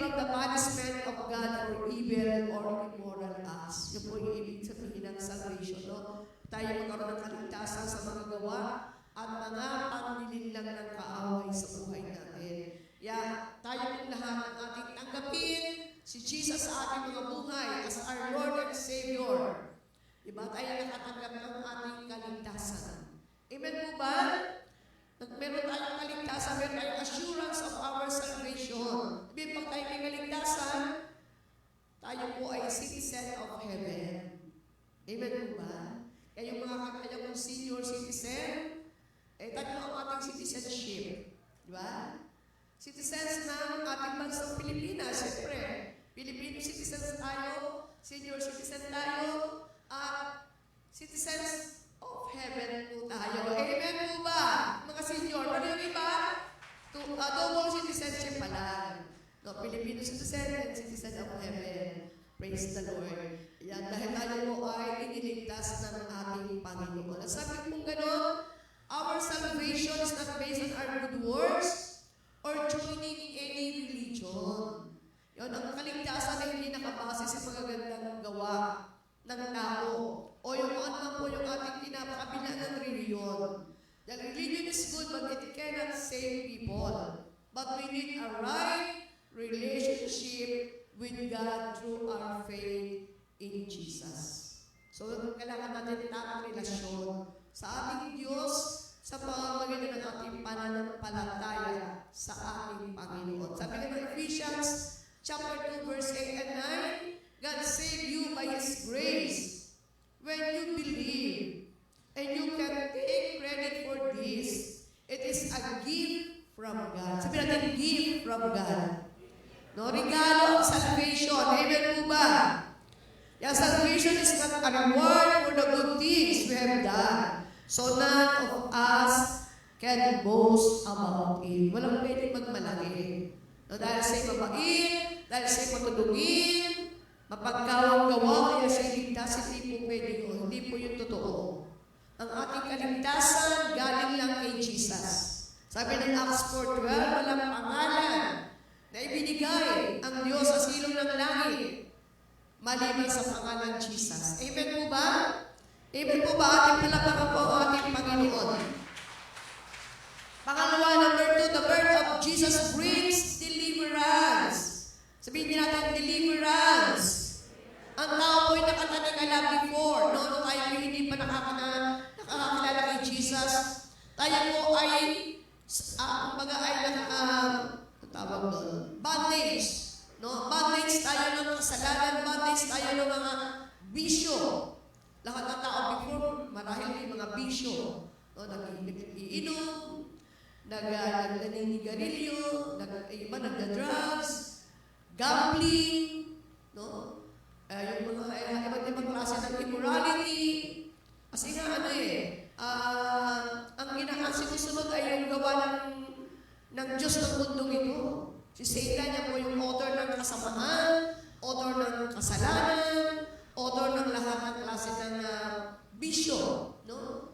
from the punishment of God for evil or immoral acts. Yun po yung ibig sabihin ng salvation. No? Tayo magkaroon ng kaligtasan sa mga gawa at mga panlilinlang ng kaaway sa buhay natin. Tayo ng lahat ang ating tanggapin si Jesus sa ating mga buhay as our Lord and Savior. Diba? Tayo nakatanggap ng ating kaligtasan. Amen po ba? Meron tayong kaligtasan, meron tayong assurance of our salvation. Ibig pag tayo may kaligtasan, tayo po ay citizen of heaven. Amen po ba? Kaya yung mga kakaya kong senior citizen, tatlo ang ating citizenship. Diba? Citizens ng ating bansang Pilipinas, siyempre. Filipino citizens tayo, senior citizen tayo, at citizens of heaven po tayo. Amen po ba? Mga senior, ano yung iba? Double citizenship pa lang. No, Filipino citizen and citizen of heaven. Praise the Lord. Yan, dahil tayo po ay iniligtas ng ating Panginoon. At sabi pong gano'n, our salvation is not based on our good works or joining any religion. Yun, ang kaligtasan ay hindi nakabase sa magagandang gawa ng tao o yung ano po yung ating pinapakabila ng reliyon. The religion is good but it cannot save people. But we need a right relationship with God through our faith in Jesus. So, kailangan natin tamang relasyon sa ating Diyos sa pamamagitan ng ating pananampalataya sa ating Panginoon. Sabi nga ng Ephesians chapter 2 verse 8 and 9, God saved you by His grace when you believe. And you can take credit for this. It is a gift from God. Sabi natin, gift from God. No, regalo ang salvation. Amen po ba? Yung salvation is not a reward for the good things we have done. So none of us can boast about it. Walang pwedeng magmalaki. No, dahil siya'y mabait, dahil siya'y matulungin, mapagkawang-gawa, kaya siya'y ligtas, hindi po pwede yun. Hindi po yung totoo. Ang ating kaligtasan galing lang kay Jesus. Sabi ng Acts 4:12, walang pangalan na ibinigay ang Diyos sa silong ng langit maliban sa pangalan Jesus. Amen po ba? Amen po ba? Ating palapakan po ang ating Panginoon. Pangalawa, number 2, the birth of Jesus brings deliverance. Sabihin natin, deliverance. Ang tao po'y nakatanikala before, no? Nung tayo hindi pa nakakakilala kay Jesus, tayo po ay, kumbaga ay tawag doon, bondage. No? Bondage tayo ng kasalanan, bondage tayo ng mga bisyo. Lahat ng tao before, marahil may mga bisyo. No? Nag-iinom, nag-naninigarilyo, iba nagda-drugs, gambling, no? Yung mga iba't ibang klase ng immorality. Kasi nga ang sinusunod ay yung gawa ng Diyos ng mundong ito. Si Satan niya po yung author ng kasamaan, author ng kasalanan, author ng lahat ng klase ng bisyo, no?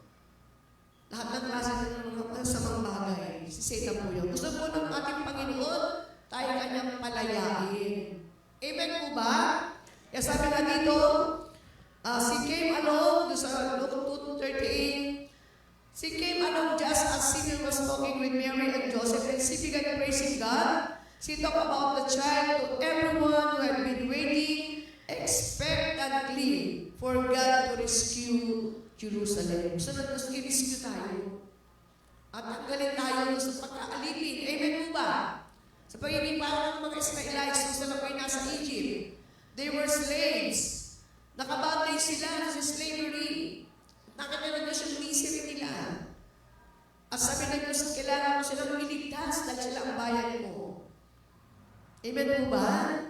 Lahat ng klase ng mga masamang bagay. Si Satan po yun. Gusto po ng ating Panginoon, tayo kanyang palayain. Amen po ba? Kaya sabi nga dito, she came along, sa Luke 2:38, she came along just as Simeon was talking with Mary and Joseph, and she began praising God. She talked about the child to everyone who had been waiting expectantly for God to rescue Jerusalem. So, i-rescue tayo. At tanggalin tayo sa pagkaalipin. Amen po ba? Sa pagiging parang mga Israelites, kung sila po'y nasa Egypt, they were slaves. Nakabantay sila sa slavery. Nakita na Diyos yung misery nila. At sabi ng Diyos, kailangan mo silang iligtas dahil sila ang bayan mo. Amen po ba?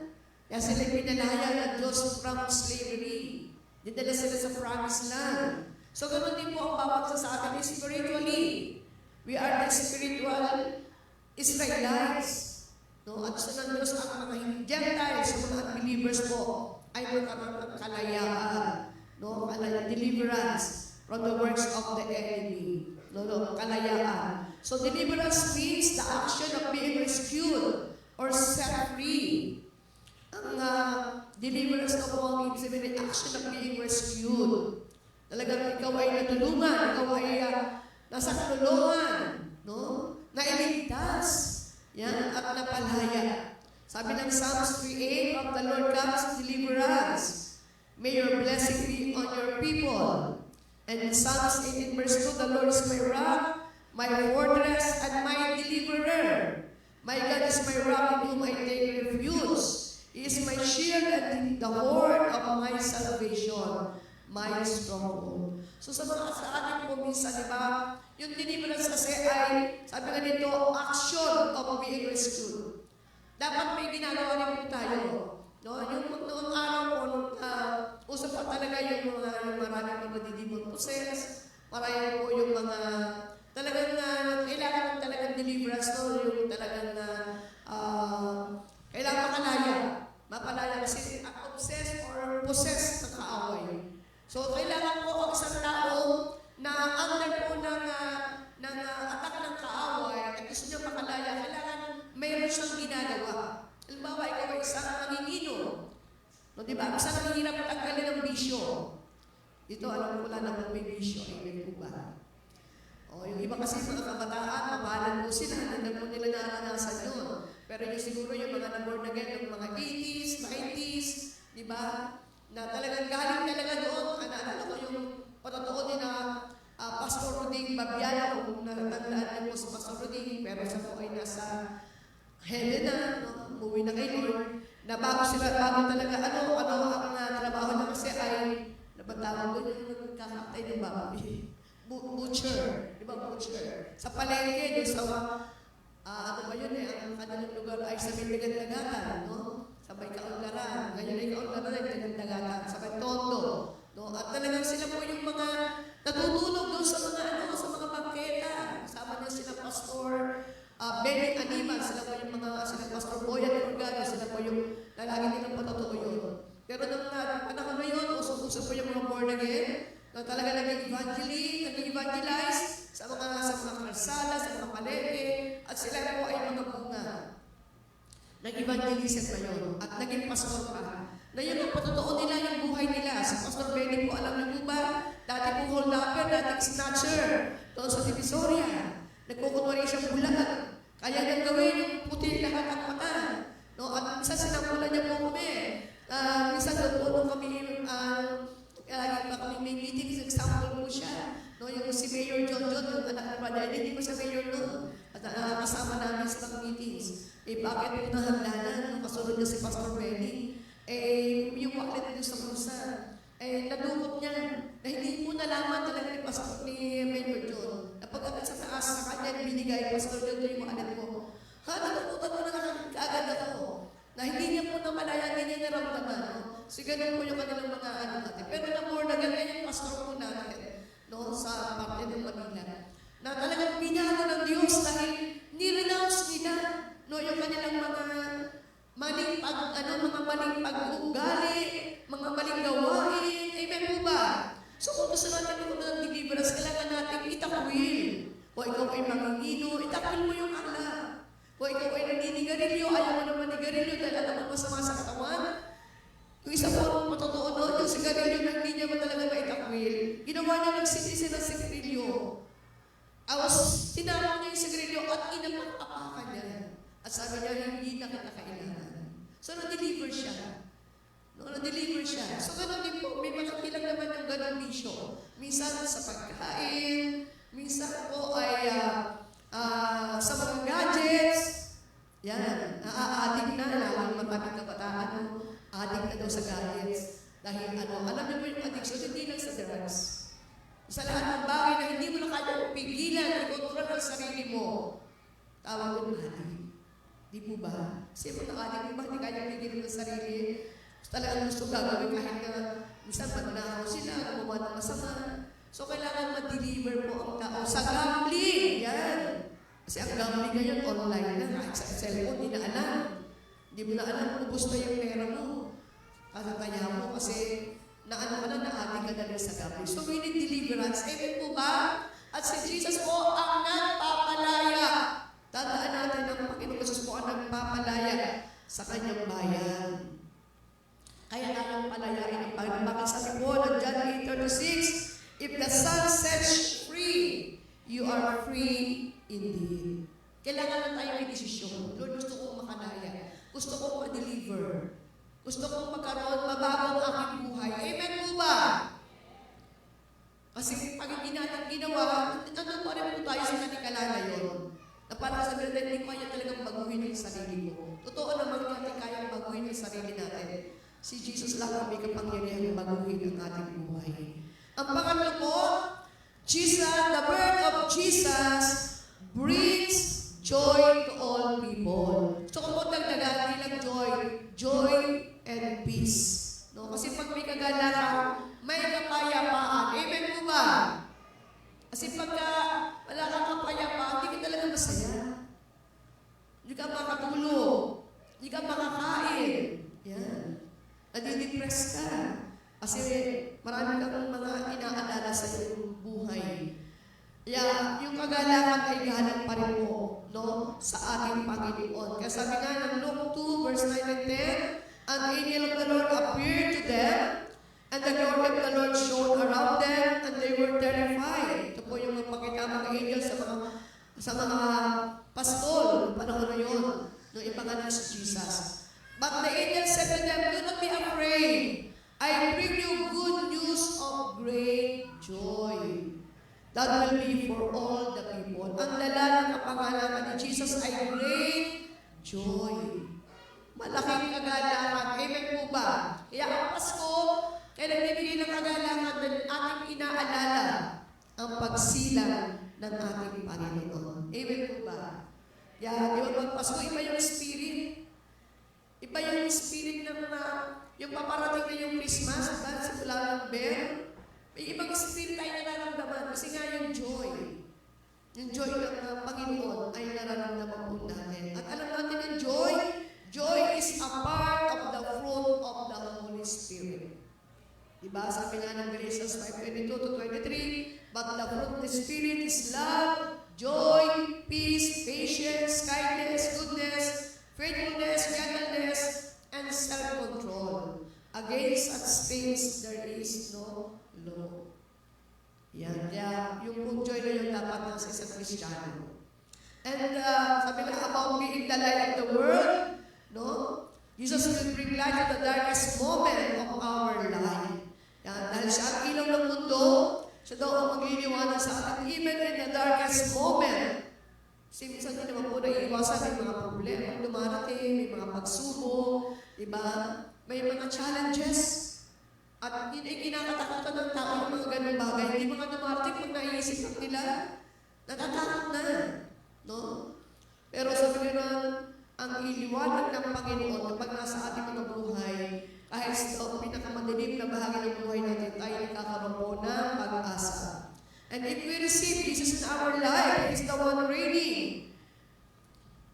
Kaya sila pinalaya ng Diyos from slavery. Dinala sila sa promised land. So, ganoon din po ang bawat sa atin spiritually. We are the spiritual Israelites. No? At sa ng Diyos ang mga Gentiles, mga unbelievers po, ay magkaroon ng kalayaan. No? Deliverance from the works of the enemy. No? Kalayaan. So, deliverance means the action of being rescued or set free. Ang deliverance na po ang ibig sabihin, the action of being rescued. Talagang ikaw ay natulungan, ikaw ay nasa kanulungan, no? Nailigtas, yan, at napalaya. Sabi ng Psalms 3:8, from the Lord comes deliverance. May your blessing be on your people. And in Psalms 18 verse 2, the Lord is my rock, my fortress, and my deliverer. My God is my rock in whom I take refuge. He is my shield and the horn of my salvation, my stronghold. So sa atin po minsan, di ba, yung deliverance kasi ay, sabi nga dito, action of being rescued. Dapat may ginagawa rin po tayo. No? Yung noong araw po, usap pa talaga yung maraming mga didimon possess, marami po yung mga talagang kailangan talagang deliverance, no? Yung talagang Kailangan makalaya. Mapalaya kasi obsessed or possessed ng kaaway. So, kailangan po ang isang tao na under po ng attack ng kaaway at gusto niya makalaya, kailangan mayroon siyang ginagawa. Halimbawa, ikaw ay isang nanginginom. No, di ba? Isang nanghihirap tanggalin ng bisyo. Dito, alam ko lang naman may bisyo. Amen po ba? O, yung iba kasi mga kabataan, mapalan po sila, nandang po nila naranasan yun. Pero yung siguro yung mga na-born again, yung mga 80s, 90s, di ba? Na talagang galing talaga doon. Ano ko yung patotoo din na Pastor Roding Babiana, kung natandaan niyo po si Pastor Roding, pero siya po ay nasa heaven na, no? Umuwi na kay Lord, na bago talaga, ano ang trabaho niya kasi ay, nabatawag doon yung nagkakatay ng babae. Butcher, di ba butcher? Sa palengke, doon sa ano ba yun eh, ang kanilang lugar ay sa may Dagandagatan, no? Sa may Kaunlaran. Ngayon ay Kaunlaran ay Dagandagatan. Sa may Tondo. No? At talagang sila po yung mga natutulog doon sa mga sa mga bangketa. Kasama niya sila Pastor Benny Animal. Sila po yung sila Pastor Boyan Organo. Sila po yung lalaki nilang patotoo yun. Pero nung panahon na yun, uso po yung mga born again. Na talaga nag-evangelize sa mga karsada, sa mga palengke, at sila po ay mga bunga. Nag-evangelism na yun, at naging pastor pa. Na yun ang patotoo nila, yung buhay nila. Si Pastor Benny po, alam niyo ba, dati po hold-upper, dating snatcher, doon sa Divisoria. Nagkukunwari siyang bulan. Kaya nang gawin yung puti lahat ang mata. No? At minsan sinampulan niya po kami. Minsan doon po nung kami, lagi pa kami may meeting, example po siya. No, yung si Mayor John, yung anak ng brother, hindi po siya mayor noon. At kasama namin sa mga meetings. Eh, bakit po nahagdanan? No, kasunod niya si Pastor Benny. Eh, yung waklet niya sa bulsa. Eh, nadukot niya. Na hindi po nalaman talaga ni Mayor John. Na pagkakit sa taas sa kanya, binigay, Pastor John, yung waklet mo. Natututan mo na agad ako. Na hindi niya po namalaya, hindi niya naramdaman. No? So, ganun po yung kanilang mga natin. Pero na-born again yung pastor po natin, no, sa parte ng Manila. Na talagang pinahalo ng Diyos dahil nirenounce nila, no, yung kanilang mga maling pag-ugali, mga maling gawain. Amen po ba? So, kung gusto natin po ng deliverance, kailangan natin itakwil. O ikaw ay mangingino, itakwil mo yung akla. O ikaw ay naninigarilyo, ayaw mo naman nigarilyo dahil alam mo masama sa katawan. Yung isa po ang matotoo doon, yung sigarilyo na hindi niya talaga maitakwil. Ginawa niya nagsisisi ng sigarilyo. Tinawag niya yung sigarilyo at inapapakan niya. At sabi niya, hindi na kita kailangan. So, na-deliver siya. No, na-deliver siya. So, gano'n din po, may makakilang naman yung gano'ng bisyo. Minsan sa pagkain, minsan po ay sa mga gadgets. Yan, naaadik na, lalo mataming kabataan, adik na daw sa gadgets. Dahil alam niyo po yung addiction, hindi lang sa drugs. Sa lahat ng bagay na hindi mo na kaya pigilan, i-control ang sarili mo. Tawag mo adik. Di po ba? Kasi mga adik mo ba, hindi kaya pigilan ang sarili? Talagang gusto gagawin kahit na minsan magnakaw sila, gumawa ng masama. So kailangan ma-deliver po ang tao sa gambling. Yan. Kasi ang gambling ngayon online na, kahit sa cellphone, hindi na alam. Hindi mo na alam kung gusto yung pera mo. Kaya mo kasi na-adik ka na rin sa gambling. So we need deliverance. Amen po ba? At si Jesus po ang nagpapalaya. Tandaan natin ang Panginoon Jesus po ang nagpapalaya sa kanyang bayan. Kaya nalang palayain ang Panginoon. Bakit sabi po ng John 8:36, if the Son sets free, you are free indeed. Kailangan na tayo may desisyon. Lord, gusto kong makalaya. Gusto kong ma-deliver. Gusto kong magkaroon, mabago ang aking buhay. Amen po ba? Kasi pag hindi natin ginawa, ano pa rin po tayo sa kanikala na yun? Na parang sabi natin, hindi kaya talagang baguhin yung sarili mo. Totoo naman natin kayang baguhin yung sarili natin. Si Jesus lang ang may kapangyarihan baguhin ang ating buhay. Ang pangatlo po, the birth of Jesus brings joy to all people. So kung po dagdagan, hindi lang joy and peace. No? Kasi pag may kagalakan, may kapayapaan. Amen po ba? Kasi pagka wala kang kapayapaan, hindi ka talaga masaya. Hindi ka makatulog. Hindi ka makakain. nadidepress ka. Kasi marami kang mga inaalala sa iyong buhay. Kaya yung kagalakan ay galing pa rin po, no, sa ating Panginoon. Kaya sabi nga ng Luke 2, verse 9 and 10, an angel of the Lord appeared to them, and the glory of the Lord shone around them, and they were terrified. Ito po yung magpakita mga angel sa mga pastol, panahon na yun, nung ipanganak si Jesus. But the angel said to them, do not be afraid. I bring you good news of great joy. That will be for all the people. Ang lala ng kapanganakan ni Jesus ay great joy. Malaking kagalakan. Amen po ba? Kaya ang Pasko, kaya nagbibigay ng kagalakan ng ating inaalala ang pagsilang ng ating Panginoon. Amen po ba? Kaya, di ba pag Pasko, iba yung spirit. Iba yung spirit ng yung paparating na yung Christmas, ba? Simula ng bell. May ibang spirit tayo nararamdaman kasi nga yung joy. Yung joy ng Panginoon ay nararamdaman po natin. At alam natin ang joy, joy is a part of the fruit of the Holy Spirit. Diba? Sabi nga ng Galatians 5:22-23, but the fruit of the Spirit is love, joy, peace, patience, kindness, goodness, faithfulness, gentleness, and self-control. Against such things there is no law. Yan. Kaya yung pong joy na yun dapat nasa isang Kristiyano. And sabi nga about being the light of the world, no? Jesus will bring light to the darkest moment of our life. Yan. Dahil siya ang ilaw ng mundo, siya daw ang magliliwanag sa atin even in the darkest moment. Kasi minsan din naman po naiiwasan may mga problema dumarating, may mga pagsubok, diba? May mga challenges. At hindi kinakatakutan ng tao yung mga ganung bagay. Hindi mga dumarating pag naiisip nila, natatakot na. No? Pero sabi nila, ang iliwanag ng Panginoon kapag nasa ating mga buhay, kahit sa pinakamadilim na bahagi ng buhay natin, tayo nagkakaroon po ng pag-asa. And if we receive Jesus in our life, He is the one reigning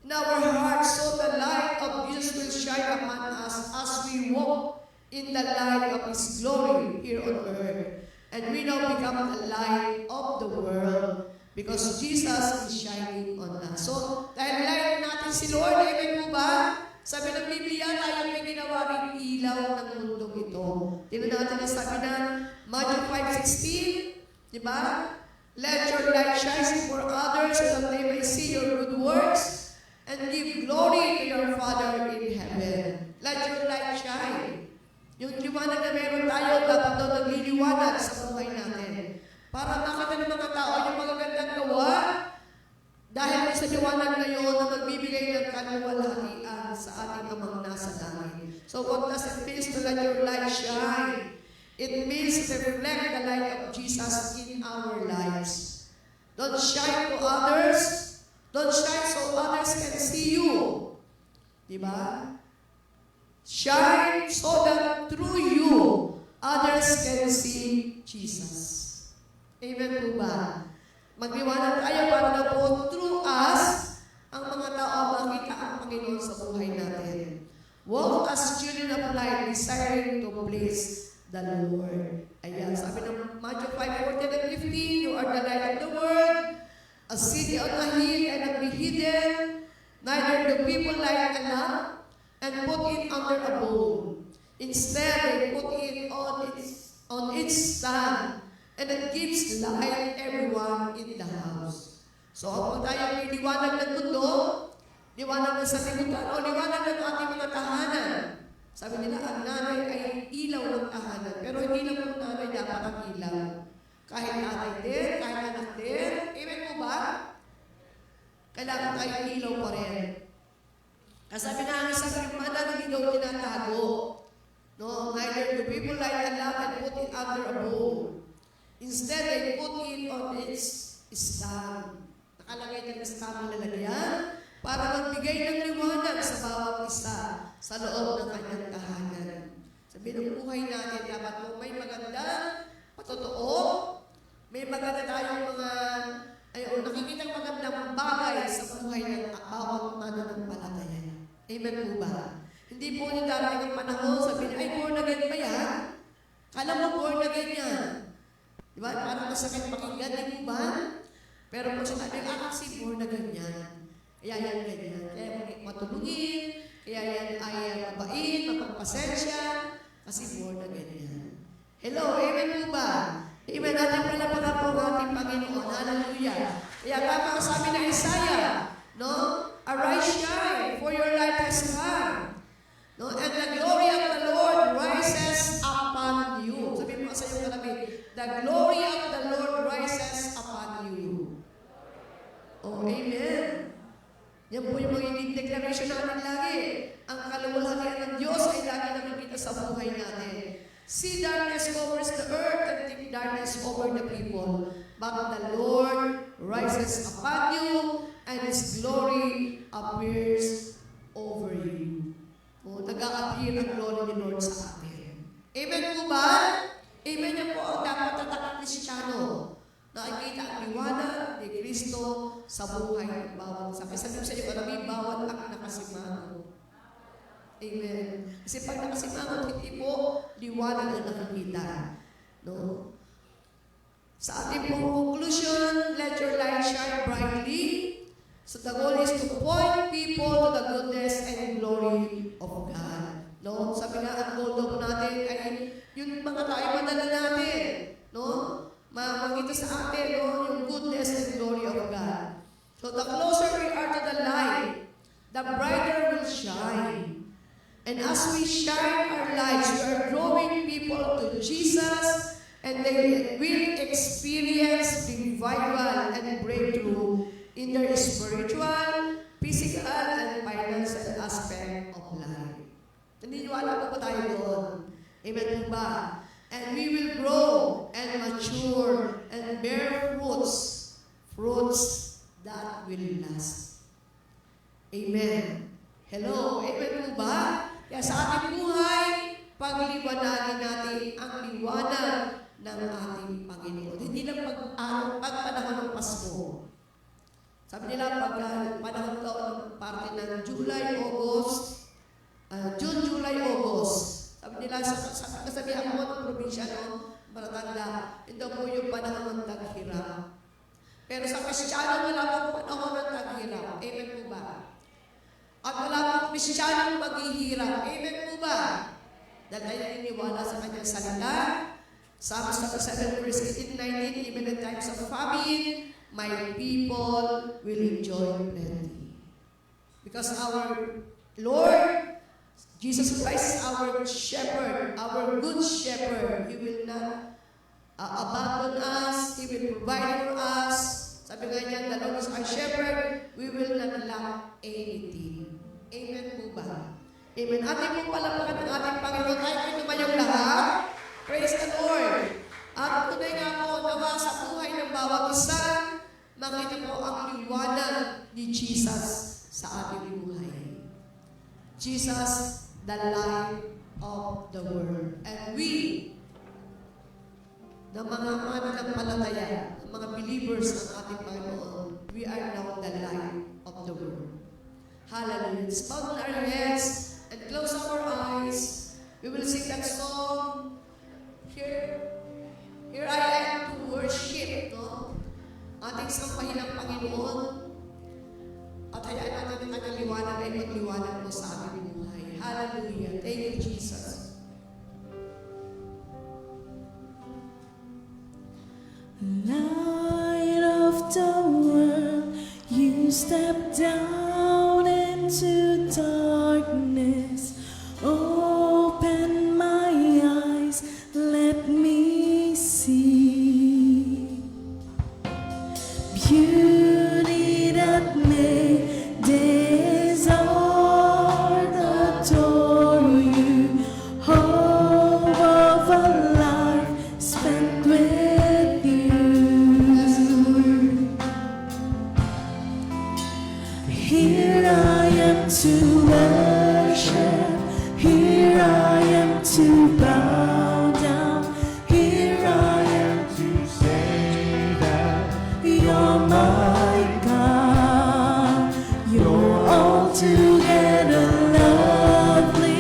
in our hearts, so the light of Jesus will shine upon us as we walk in the light of His glory here on earth. And we now become the light of the world because Jesus is shining on us. So, dahil light natin si Lord, amen po ba? Sabi ng Biblia, tayo may ginawa rin ilaw ng mundong ito. Tingnan natin ang sabi ng Matthew 5:16, di ba? Let your light shine before others so that they may see your good works and give glory to your Father in heaven. Let your light shine. Yung liwanag na meron tayo, dapat daw nagliliwanag sa buhay natin. Para makita ng mga tao yung magagandang gawa dahil sa liwanag na yun na magbibigay ng kaluwalhatian sa ating Amang nasa langit. So what does it mean to let your light shine? It means to reflect the light of Jesus in our lives. Don't shine to others. Don't shine so others can see you. Diba? Shine so that through you, others can see Jesus. Amen po ba? Magliwanag tayo para na po through us, ang mga tao makita ang Panginoon sa buhay natin. Walk as children of light, desiring to please the Lord. Ayan, sabi ng Matthew 5:14-15, you are the light of the world, a city on a hill cannot be hidden, neither do people light a lamp and put it under a bowl. Instead, they put it on its stand, and it gives light everyone in the house. So, kung tayo may liwanag ng mundo, liwanag ng sanlibutan, o liwanag ng ating mga tahanan, sabi nila, ang nanay ay ilaw ng tahanan. Pero hindi lang po nanay dapat ang ilaw. Kahit nanay din, kahit anak din. Amen po ba? Kailangan tayo ilaw pa rin. Kasi sabi na ang isang rimana ng ilaw tinatago. No, neither do people light a lamp and put it under a bowl. Instead, they put it on its stand. Nakalagay ng stand na lalagyan para magbigay ng liwanag sa bawat isa sa loob ng kanyang tahanan. Sabi ng buhay natin, dapat mo may maganda, patotoo, may maganda tayong mga, nakikita magandang bagay sa buhay ng bawat mananampalataya. Amen po ba? Hindi po yung darating ang panahon, sabi niya, ay, born again ba yan? Alam mo, born again yan. Di ba? Parang masakit pakinggan, di ba? Pero kung sinabi, kasi born again yan. Kaya yan ganyan. Kaya matulungin, kaya yan ay mabait, mapagpasensya, kasi born again yan. Hello, amen po ba? Amen, natin pala po ang ating Panginoon. Hallelujah. Kaya tama ang sabi ng Isaiah, no? Arise, shine, for your light has come. No? And the glory of the Lord rises upon you. Sabi mo sa iyong kalabi, the glory of the Lord rises upon you. Oh, amen. Yan po yung magiging declaration natin lagi. Ang kaluwalhatian ng Diyos ay lagi nakikita sa buhay natin. See, darkness covers the earth and thick darkness over the people. But the Lord rises upon you and His glory appears over you. O, nag-a-appear ang glory ni Lord sa atin. Amen po ba? Amen yan po ang dapat tatakang Kristiyano. Nakikita ang liwanag ni Kristo sa buhay ng bawat isa. Kaya sabi ko sa iyo, karami, bawat ang nakasimango. Amen. Kasi pag nakasimangot, hindi po liwanag ang nakikita. No? Sa ating pong conclusion, let your light shine brightly. So the goal is to point people to the goodness and glory of God. No? Sabi nga, ang goal daw natin ay yung mga tayo madala natin. No? Makita sa atin, no? Yung goodness and glory of God. So the closer we are to the light, the brighter will shine. And as we shine our lights, we are drawing people to Jesus, and they will experience revival and breakthrough in their spiritual, physical, and financial aspect of life. Naniniwala po ba tayo doon? Amen po ba? And we will grow and mature and bear fruits that will last. Amen. Hello, amen po ba? Kaya sa ating buhay, pagliwanagin natin ang liwanag ng ating Panginoon. Hindi lang pagpanahon ng Pasko. Sabi nila, pag panahon ko ng parte ng July, August, June, July, August. Sabi nila, kasabihan mo ng probinsya, no? Maratanda, ito po yung panahon ng taghirap. Pero sa Kristiyano, wala pong panahon ng taghirap. Amen po ba? At wala pong Kristiyano maghihirap. Amen po ba? Dahil tayo naniniwala sa kanyang salita. Psalms 7 verse 18-19, even in times of famine, my people will enjoy plenty. Because our Lord, Jesus Christ is our shepherd, our good shepherd. He will not abandon us. He will provide for us. Sabi nga niya, the Lord is our shepherd. We will not lack anything. Amen po ba? Amen. Ating pong palapakan ng ating Panginoon. Tayo po tumayong lahat. Praise the Lord. At tunay nga po, nawa sa buhay ng bawat isa, makita po ang liwanag ni Jesus sa ating buhay. Jesus, the light of the world. And we, na mga mananampalataya, mga believers ng ating Panginoon, we are now the light of the world. Hallelujah. Let's bow down our heads and close our eyes. We will sing that song. Here I am to worship, no? Ating sampahin ang Panginoon. At hayaan natin ang kanyang liwanag ay magliwanag mo sa aming buhay. Hallelujah. Thank you, Jesus. Light of the world, you step down into darkness. Open my eyes, let me see beauty that made desert adore you. Hope of a life spent with you. Here I am to worship. Here I am to bow down. Here I am to say that you're my God. You're altogether lovely.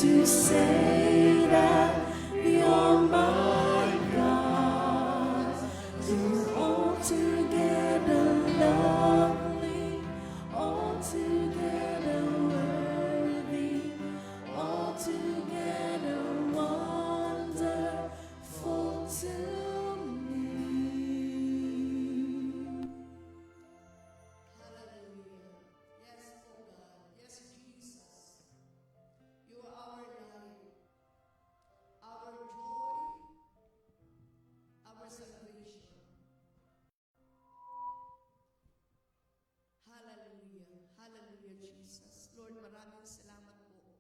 to say that you're my God. You're altogether lovely, altogether worthy, altogether wonderful to me. Hallelujah. Yes, oh God. Yes, Jesus. You are our life, our joy, our salvation. Hallelujah. Hallelujah, Jesus. Lord, maraming salamat po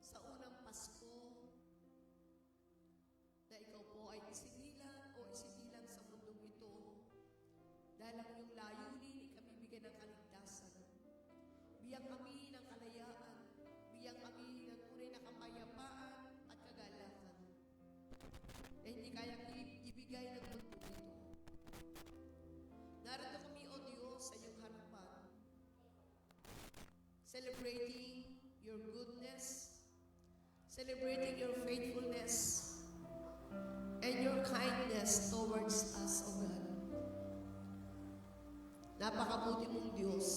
sa unang Pasko na ikaw po ay isinilang o isinilang sa mundong ito dahil ang iyong layunin ay kami bigyan ng kaligtasan. Biyang kami ng kalayaan, biyang kami ng tunay na kapayapaan at kagalakan na hindi kayang ibigay ng mundo ito. Narito kami, O Diyos, sa iyong harapan, celebrating your goodness, celebrating your faithfulness, and your kindness towards us, O God. Napakabuti mong Diyos.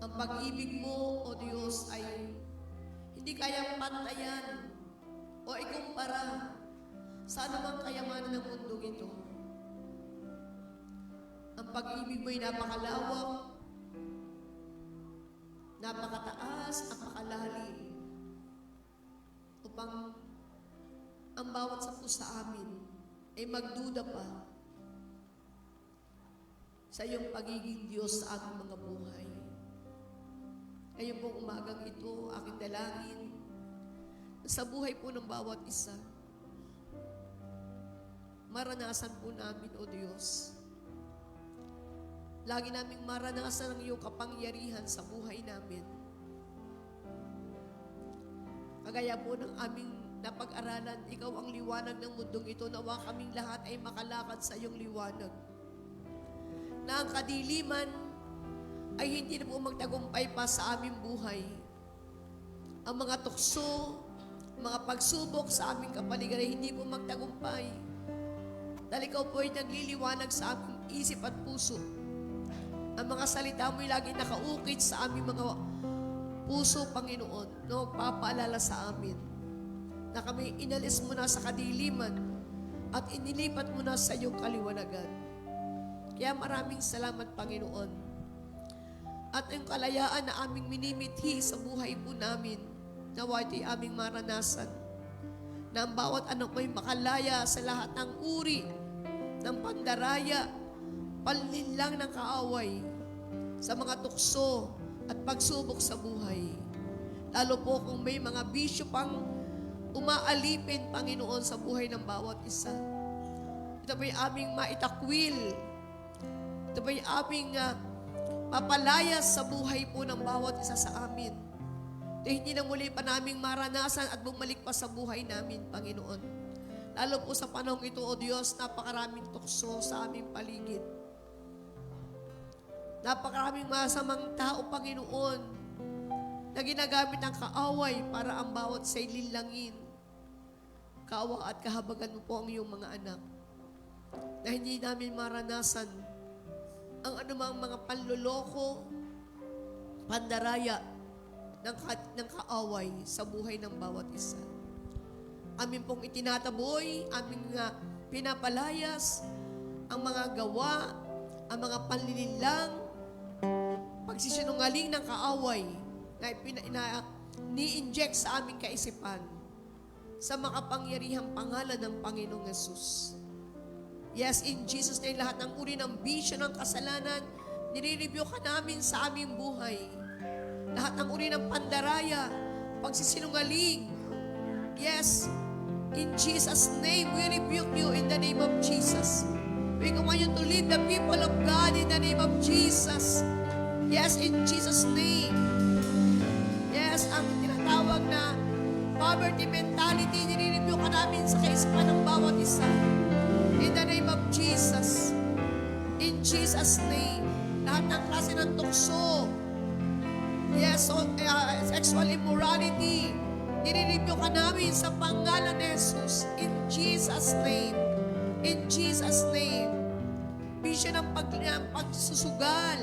Ang pag-ibig mo, O Diyos, ay hindi kayang pantayan o ikumpara sa anumang kayamanan ng mundong ito. Ang pag-ibig mo ay napakalawak, napakataas, napakalalim, upang ang bawat sapu sa amin ay magduda pa sa iyong pagiging Diyos sa ating mga buhay. Ngayon pong umagang ito, aking dalangin, na sa buhay po ng bawat isa, maranasan po namin, O Diyos. Lagi naming maranasan ang iyong kapangyarihan sa buhay namin. Kagaya po ng aming napag-aralan, ikaw ang liwanag ng mundong ito, nawa kaming lahat ay makalakad sa iyong liwanag. Na ang kadiliman ay hindi na po magtagumpay pa sa aming buhay. Ang mga tukso, mga pagsubok sa aming kapaligiran ay hindi po magtagumpay. Dahil ikaw po ay nagliliwanag sa aming isip at puso. Ang mga salita mo ay lagi nakaukit sa aming mga puso, Panginoon, na magpapaalala sa amin na kami inalis mo na sa kadiliman at inilipat mo na sa iyong kaliwanagan. Kaya maraming salamat, Panginoon. At ang kalayaan na aming minimithi sa buhay po namin, nawa ito'y aming maranasan. Na ang bawat anak mo'y makalaya sa lahat ng uri, ng pandaraya, panlinlang ng kaaway, sa mga tukso at pagsubok sa buhay. Lalo po kung may mga bisyo pang umaalipin, Panginoon, sa buhay ng bawat isa. Ito po'y aming maitakwil. Ito po'y aming papalayas sa buhay po ng bawat isa sa amin. Ito hindi na muli pa naming maranasan at bumalik pa sa buhay namin, Panginoon. Lalo po sa panahong ito, O Diyos, napakaraming tukso sa aming paligid. Napakaraming masamang tao, Panginoon, na ginagamit ng kaaway para ang bawat sa'y lilangin. Kaawa at kahabagan mo po ang iyong mga anak na hindi namin maranasan ang anumang mga panloloko, pandaraya ng kaaway sa buhay ng bawat isa. Amin pong itinataboy, aming pinapalayas ang mga gawa, ang mga panlililang, pagsisinungaling ng kaaway na ni-inject sa aming kaisipan sa makapangyarihang pangalan ng Panginoong Yesus. Yes, in Jesus name, lahat ng uri ng bisyo ng kasalanan, nire-review ka namin sa aming buhay. Lahat ng uri ng pandaraya, pagsisinungaling. Yes, in Jesus' name, we rebuke you in the name of Jesus. We command you to lead the people of God in the name of Jesus. Yes, in Jesus' name. Yes, ang tinatawag na poverty mentality, nire-review ka namin sa kaisipan ng bawat isa. In the name of Jesus. In Jesus' name. Lahat ng klase ng tukso, Yes, so, sexual immorality. Nire-review ka namin sa pangalan ni Jesus. In Jesus' name. In Jesus' name. Vision ng pagsusugal.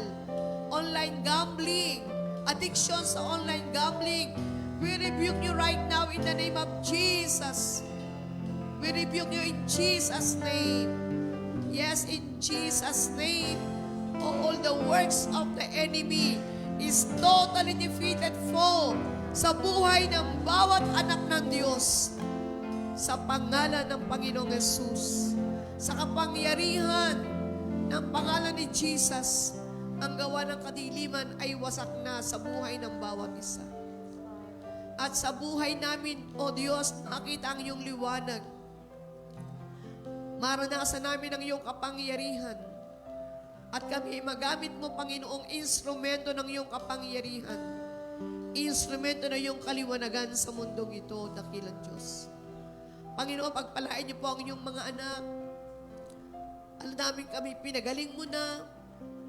Online gambling. Addiction sa online gambling. We rebuke you right now in the name of Jesus. We rebuke you in Jesus' name. Yes, in Jesus' name. All the works of the enemy is totally defeated foe sa buhay ng bawat anak ng Diyos. Sa pangalan ng Panginoong Yesus. Sa kapangyarihan ng pangalan ni Jesus, ang gawa ng kadiliman ay wasak na sa buhay ng bawat isa. At sa buhay namin, O Diyos, nakita ang iyong liwanag. Maranasan namin ang iyong kapangyarihan. At kami ay magamit mo, Panginoong, instrumento ng iyong kapangyarihan. Instrumento na iyong kaliwanagan sa mundong ito, dakilang Diyos. Panginoon, pagpalain niyo po ang inyong mga anak. Alam namin kami, pinagaling mo na.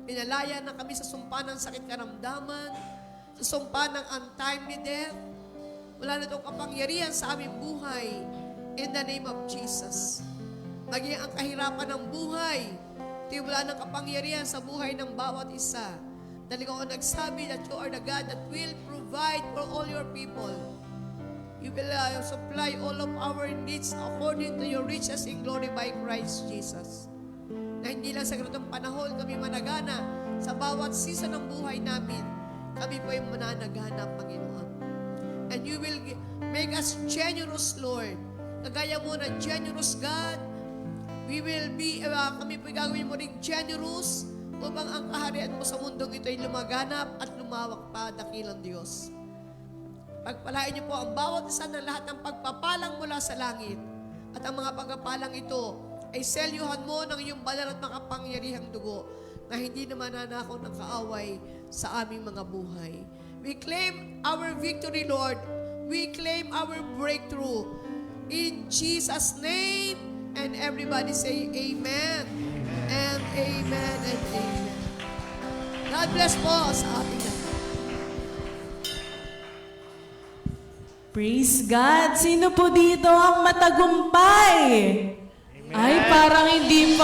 Pinalaya na kami sa sumpa ng sakit karamdaman, sa sumpa ng untimely death. Wala na itong kapangyarihan sa aming buhay. In the name of Jesus. Maging ang kahirapan ng buhay, wala ng kapangyarihan sa buhay ng bawat isa. Dahil ikaw ang nagsabi that you are the God that will provide for all your people. You will supply all of our needs according to your riches in glory by Christ Jesus. Na hindi lang sa ganitong panahon kami managana sa bawat season ng buhay namin. Kami po ay mananagana, Panginoon. And you will make us generous, Lord. Kagaya mo na generous God, we will be, kami po gagawin mo rin generous upang ang kaharian mo sa mundong ito ay lumaganap at lumawak pa, dakilang Diyos. Pagpalain niyo po ang bawat isa ng lahat ng pagpapalang mula sa langit. At ang mga pagpapalang ito ay selyuhan mo ng iyong banal at makapangyarihang dugo na hindi naman nanakaw ng kaaway sa aming mga buhay. We claim our victory, Lord. We claim our breakthrough. In Jesus' name, and everybody say amen. And amen and amen. God bless po sa ating lahat. Praise God! Sino po dito ang matagumpay? Ay, parang hindi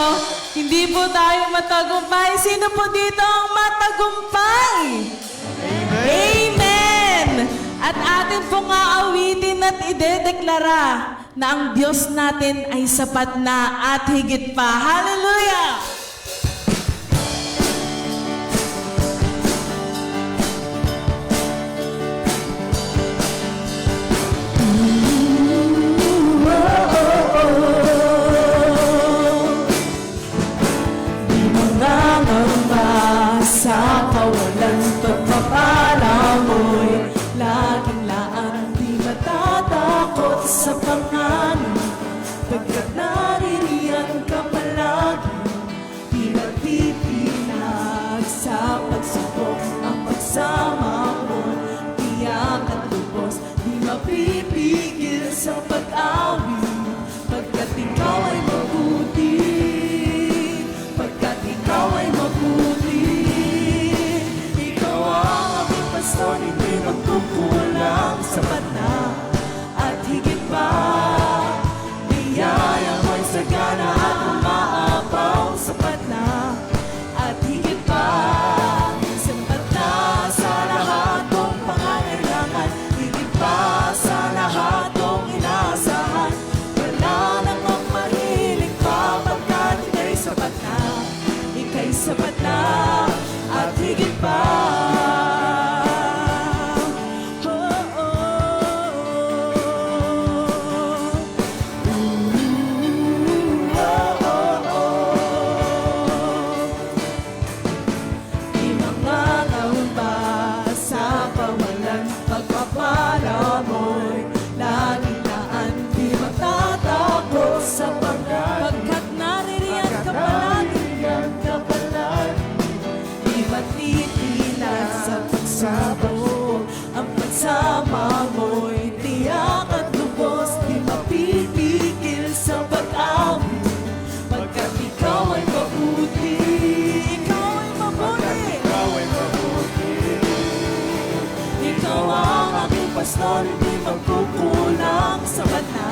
po tayo matagumpay. Sino po dito ang matagumpay? Amen! At atin pong aawitin at idedeklara na ang Diyos natin ay sapat na at higit pa. Hallelujah! Sa kawalan pagpapala mo'y laging laan di matatakot sa pangalan pagkat naririyan ka palagi pastor, hindi magkukulang. Sapat na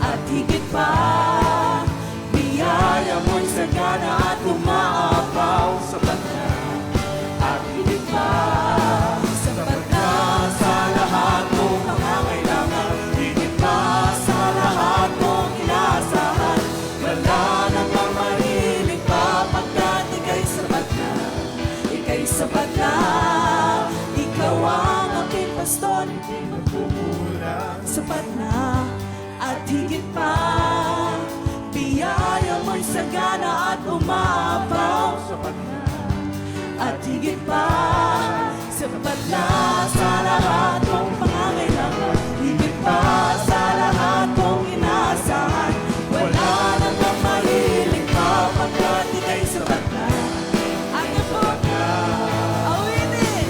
at higit pa, biyaya mo'y sagana at umaapaw. Sapat na at higit pa, sapat na sa lahat mong pangangailangan, higit pa sa lahat mong inaasahan. Wala nang mamahiling pa, pagkat ika'y sapat na, ika'y sapat na. Ikaw ang aking pastor, hindi magkukulang. Sapat na at higit pa, biyaya mo'y sagana at umaapaw. Sapat na at higit pa, sapat na sa lahat mong pangangailangan, higit pa sa lahat mong inaasahan. Wala nang mamahiling pa, pagkat ika'y sapat na. Ano po? Awitin!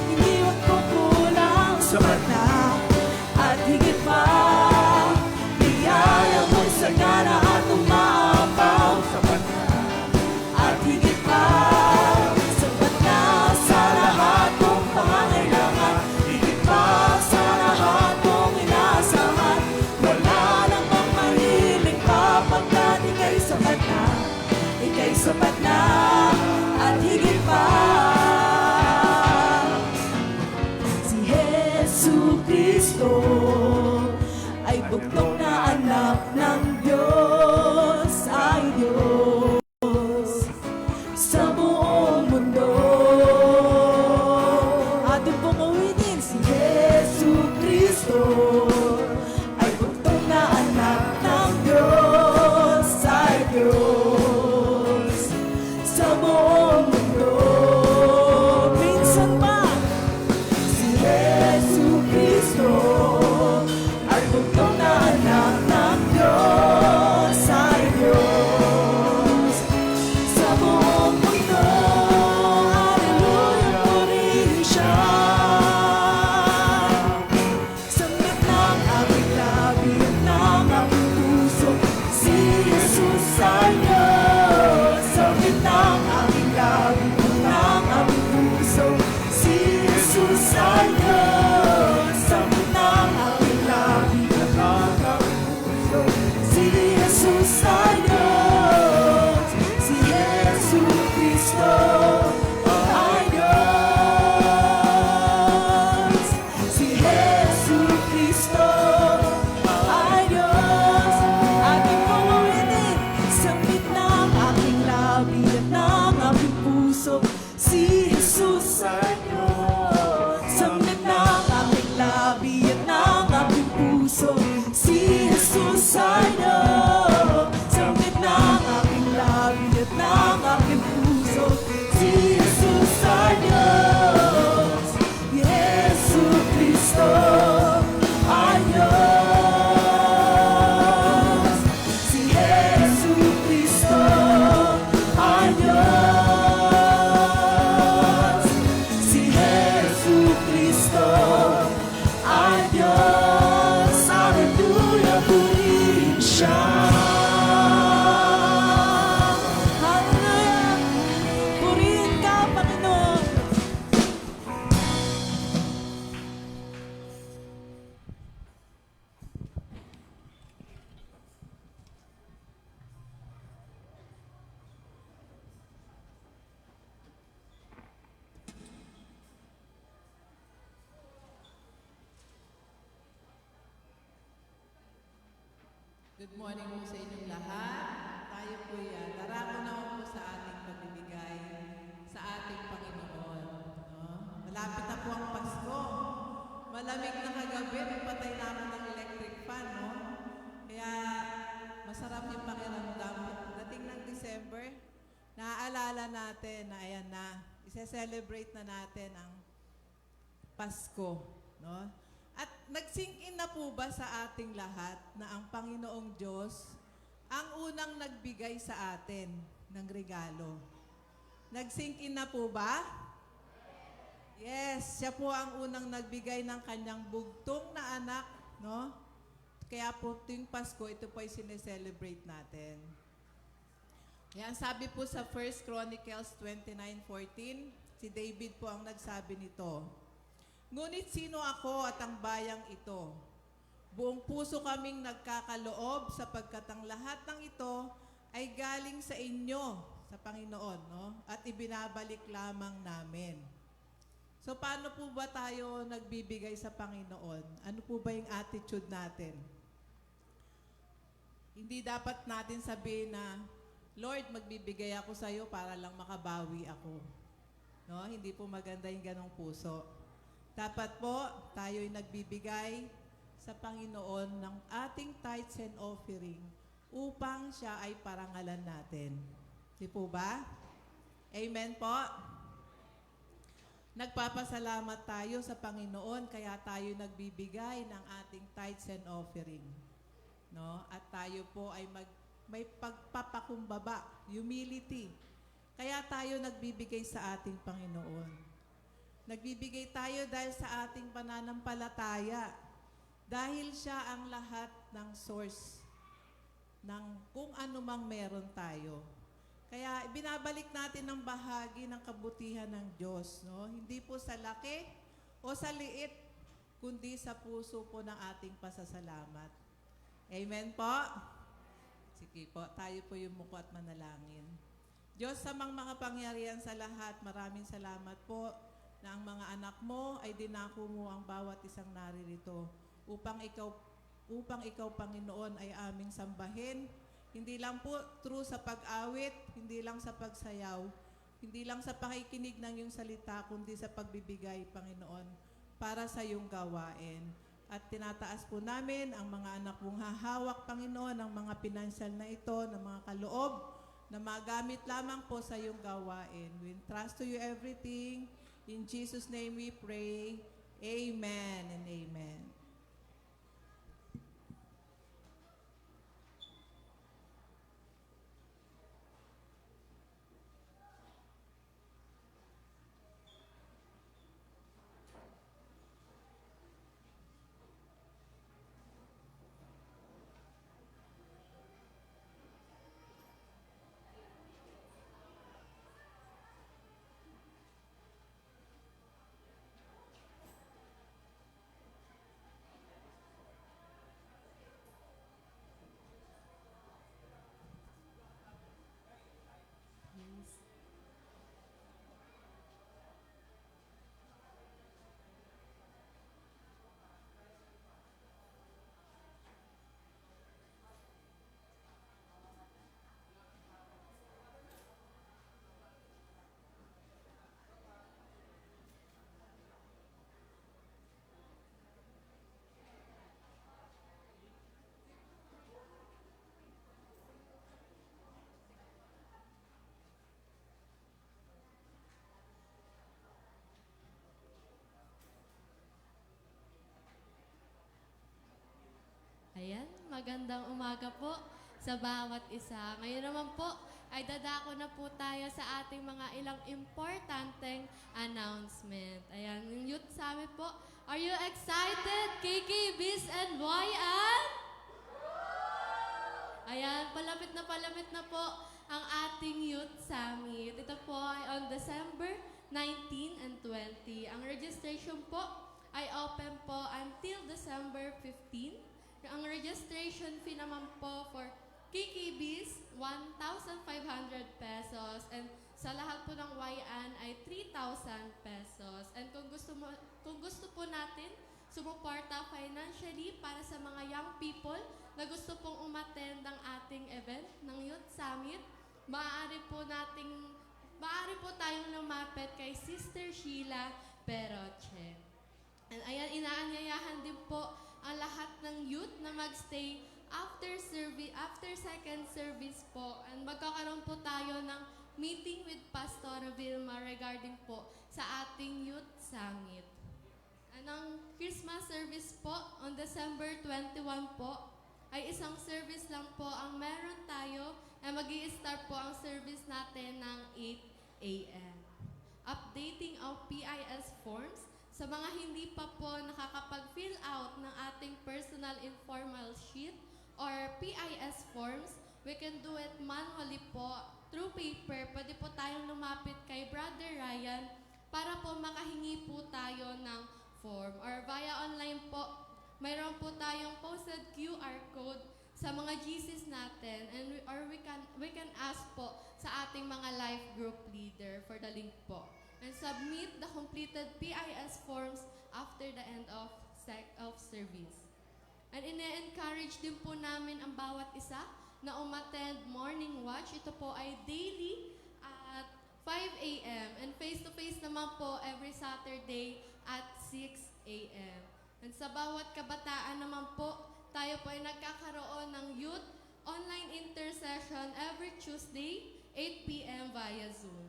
Hindi magkukulang. Sapat na at higit pa, biyaya mo'y sagana at umaapaw. Sapat na at higit pa, sapat na sa lahat mong pangangailangan, higit pa sa lahat mong inaasahan. Wala nang mamahiling pa, pagkat ika'y sapat na, ika'y sapat na at higit pa. Si Jesucristo ay bugtong na anak ng Diyos, ay Diyos sa buong mundo. Ating pong uwitin, si Jesucristo ay bugtong na anak ng Diyos, ay Diyos sa buong mundo. Minsan pa, si Jesucristo ay bugtong na anak ng Diyos, ay Diyos sa buong mundo. Hallelujah, purihin siya. Samit ng aking labi at ng aking puso, si Jesus ay Diyos. Samit ng aking labi at ng aking puso, si Jesus ay Diyos. Samit ng aking labi at ng aking puso, si Jesus ay Diyos. Si Jesucristo ay Diyos. Si Jesucristo ay Diyos. Ating pong uwitin, samit ng aking labi at ng aking puso, si Jesus ay Diyos. Samit ng aking labi at ng aking puso, si Jesus ay Diyos. Samit ng aking labi at ng aking puso, si Jesus ay Diyos. Jesucristo ay Diyos. Si Jesucristo ay Diyos. Si Jesucristo ay Diyos. Hallelujah, purihin siya. Hallelujah! Purihin ka, Panginoon! Good morning po sa inyong lahat. Tayo po darako naman po sa ating pagbibigay sa ating Panginoon. No? Malapit na po ang Pasko. Malamig na kagabi, nagpatay na ako ng electric fan, no? Kaya masarap yung pakiramdam. Dating ng December, naaalala natin na ayan na, isa-celebrate na natin ang Pasko, no? At nag-sink in na po ba sa ating lahat na ang Panginoong Diyos ang unang nagbigay sa atin ng regalo? Nag-sink in na po ba? Yes, siya po ang unang nagbigay ng kanyang bugtong na anak, no? Kaya po tuwing Pasko, ito po ay sineselebrate natin. Yan, sabi po sa 1 Chronicles 29:14, si David po ang nagsabi nito. Ngunit sino ako at ang bayang ito? Buong puso kaming nagkakaloob sapagkat ang lahat ng ito ay galing sa inyo, sa Panginoon, no? At ibinabalik lamang namin. So paano po ba tayo nagbibigay sa Panginoon? Ano po ba yung attitude natin? Hindi dapat natin sabihin na, Lord, magbibigay ako sa iyo para lang makabawi ako. No? Hindi po maganda yung ganong puso. Dapat po, tayo'y nagbibigay sa Panginoon ng ating tithes and offering upang siya ay parangalan natin. Di po ba? Amen po? Nagpapasalamat tayo sa Panginoon kaya tayo nagbibigay ng ating tithes and offering. No? At tayo po ay may pagpapakumbaba, humility. Kaya tayo nagbibigay sa ating Panginoon. Nagbibigay tayo dahil sa ating pananampalataya. Dahil siya ang lahat ng source ng kung ano mang meron tayo. Kaya binabalik natin ang bahagi ng kabutihan ng Diyos. No? Hindi po sa laki o sa liit, kundi sa puso po ng ating pasasalamat. Amen po? Sige po, tayo po yung muko at manalangin. Diyos, sa mga makapangyarihan sa lahat, maraming salamat po na ang mga anak mo ay dinako mo ang bawat isang naririto upang ikaw, Panginoon, ay aming sambahin. Hindi lang po true sa pag-awit, hindi lang sa pagsayaw, hindi lang sa pakikinig ng iyong salita, kundi sa pagbibigay, Panginoon, para sa iyong gawain. At tinataas po namin ang mga anak mong hahawak, Panginoon, ang mga pinansyal na ito, ng mga kaloob, na magamit lamang po sa iyong gawain. We entrust to you everything. In Jesus' name we pray. Amen and amen. Ayan, magandang umaga po sa bawat isa. Ngayon naman po ay dadako na po tayo sa ating mga ilang importanteng announcement. Ayan, yung Youth Summit po. Are you excited, Kiki, Biz, and Yan? Ayan, palapit na po ang ating Youth Summit. Ito po ay on December 19 and 20. Ang registration po ay open po until December 15. Ang registration fee naman po for KKBs, 1,500 pesos. And sa lahat po ng YN ay 3,000 pesos. And kung gusto po natin sumuporta financially para sa mga young people na gusto pong umattend ng ating event ng Youth Summit, maaari po tayong lumapit kay Sister Sheila Peroche. And ayan, inaanyayahan din po ang lahat ng youth na magstay after second service po. And magkakaroon po tayo ng meeting with Pastor Vilma regarding po sa ating Youth Summit. And ang Christmas service po on December 21 po ay isang service lang po ang meron tayo and mag-i-start po ang service natin ng 8 a.m. Updating of PIS forms. Sa mga hindi pa po nakakapag-fill out ng ating personal informal sheet or PIS forms, we can do it manually po through paper. Pwede po tayong lumapit kay Brother Ryan para po makahingi po tayo ng form or via online po. Mayroon po tayong posted QR code sa mga GCs natin and we can ask po sa ating mga life group leader for the link po. And submit the completed PIS forms after the end of service. And ine-encourage din po namin ang bawat isa na umattend morning watch. Ito po ay daily at 5 a.m. and face-to-face naman po every Saturday at 6 a.m. And sa bawat kabataan naman po, tayo po ay nagkakaroon ng youth online intercession every Tuesday, 8 p.m. via Zoom.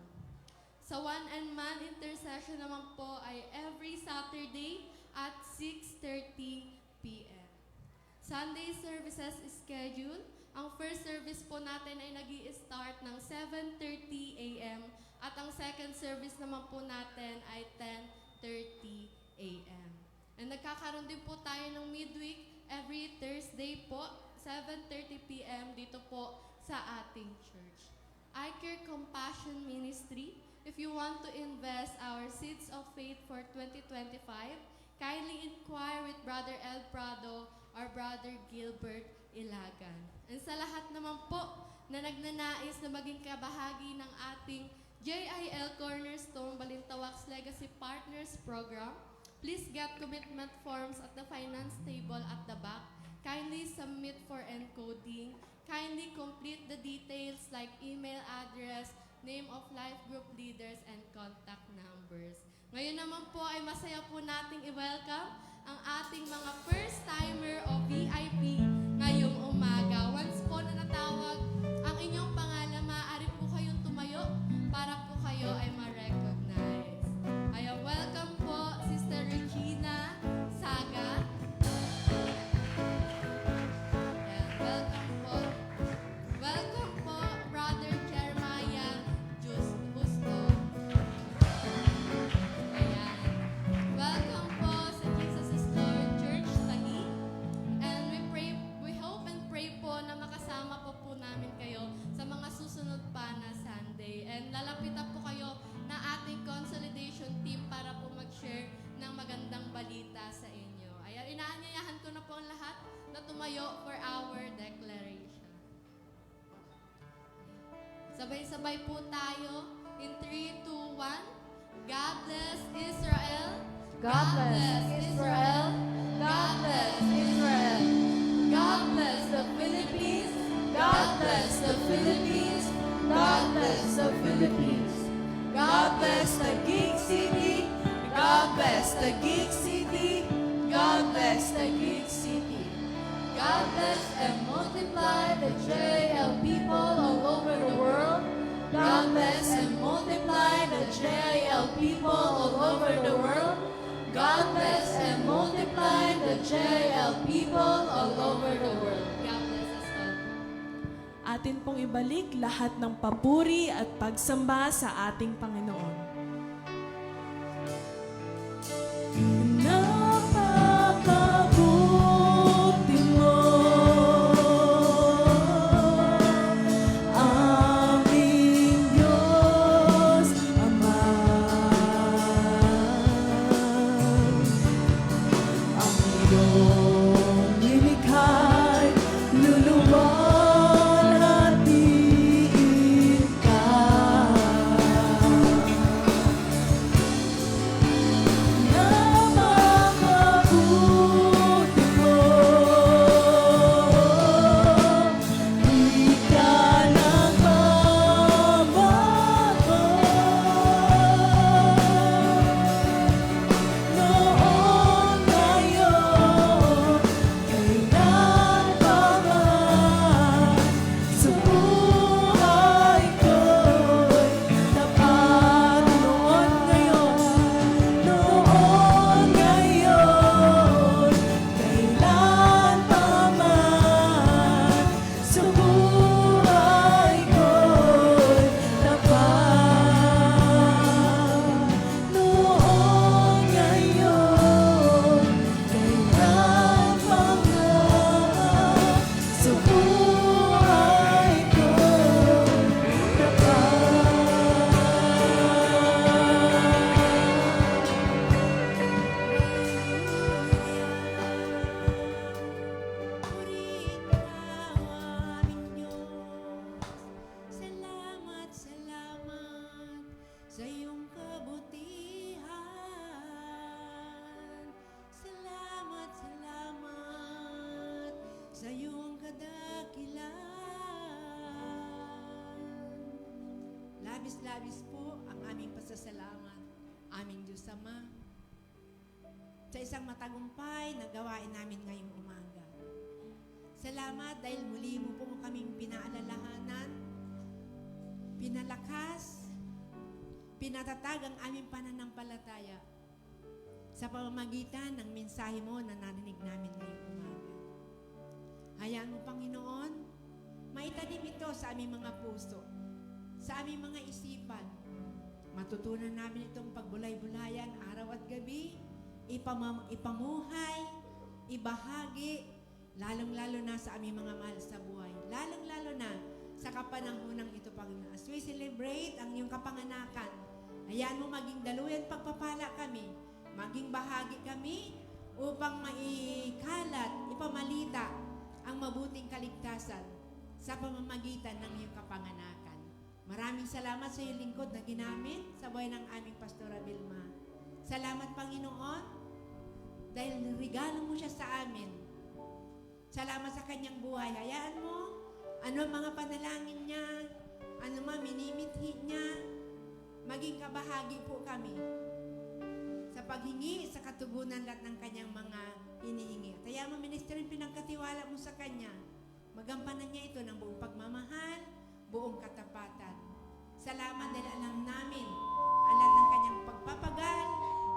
Sa one-and-man intercession naman po ay every Saturday at 6:30 p.m. Sunday services schedule. Ang first service po natin ay nag-i-start ng 7:30 a.m. at ang second service naman po natin ay 10:30 a.m. And nagkakaroon din po tayo ng midweek every Thursday po, 7:30 p.m. dito po sa ating church. I Care Compassion Ministry. If you want to invest our seeds of faith for 2025, kindly inquire with Brother El Prado or Brother Gilbert Ilagan. And sa lahat naman po na nagnanais na maging kabahagi ng ating JIL Cornerstone Balintawak's Legacy Partners Program, please get commitment forms at the finance table at the back. Kindly submit for encoding. Kindly complete the details like email address, name of life group leaders, and contact numbers. Ngayon naman po ay masaya po nating i-welcome ang ating mga first-timer o VIP ngayong umaga. Once po na natawag ang inyong pangalan, maaari po kayong tumayo para po kayo ay ma-recognize. Ayan, welcome po Sister Regina Saga. Ayan, welcome po. Welcome po Brother Jeremiah Justo. Ayan. Welcome po sa Jesus is Lord Church Taguig. And we hope and pray po na makasama po namin kayo sa mga susunod pa na Sunday. And lalapitan po kayo na ating consolidation team para po mag-share ng magandang balita sa inyo. Ayan, inaanyayahan ko na po ang lahat na tumayo for our declaration. Sabay-sabay po tayo in 3, 2, 1. God bless Israel. God bless Israel. God bless Israel. God bless the Philippines. God bless the Philippines. God bless the Philippines. God bless the Geek City. God bless the Geek City. God bless the Geek City. God bless and multiply the JL people all over the world. God bless and multiply the JL people all over the world. God bless and multiply the JL people all over the world. God bless us all. Atin pong ibalik lahat ng papuri at pagsamba sa ating Panginoon. Napakabuti mo, aming Diyos Ama. Ang iyong nilikha't luluwalhatiin ka. Napakabuti mo, di ka nagbabago. Noon, ngayon, sa iyong kadakilaan. Labis-labis po ang aming pasasalamat, aming Diyos Ama, sa isang matagumpay na gawain namin ngayong umaga. Salamat dahil muli mo po kaming pinaalalahanan, pinalakas, pinatatag ang aming pananampalataya sa pamamagitan ng mensahe mo na narinig namin ngayong umaga. Hayaan mo, Panginoon, maitanim ito sa aming mga puso, sa aming mga isipan. Matutunan namin itong pagbulay-bulayan araw at gabi, ipamuhay, ibahagi, lalong-lalo na sa aming mga mahal sa buhay. Lalong-lalo na sa kapanahonang ito, Panginoon. As we celebrate ang iyong kapanganakan, hayaan mo maging daluyan pagpapala kami, maging bahagi kami upang maikalat, ipamalita ang mabuting kaligtasan sa pamamagitan ng iyong kapanganakan. Maraming salamat sa iyong lingkod na ginamit sa buhay ng aming Pastora Vilma. Salamat, Panginoon, dahil regalo mo siya sa amin. Salamat sa kanyang buhay. Hayaan mo, ano mga panalangin niya, ano mga minimithi niya, maging kabahagi po kami sa paghingi, sa katugunan lahat ng kanyang mga hinihingi. Kaya mo, minister, yung pinagkatiwala mo sa kanya, magampanan niya ito ng buong pagmamahal, buong katapatan. Salamat dahil alam namin ang lahat ng kanyang pagpapagal,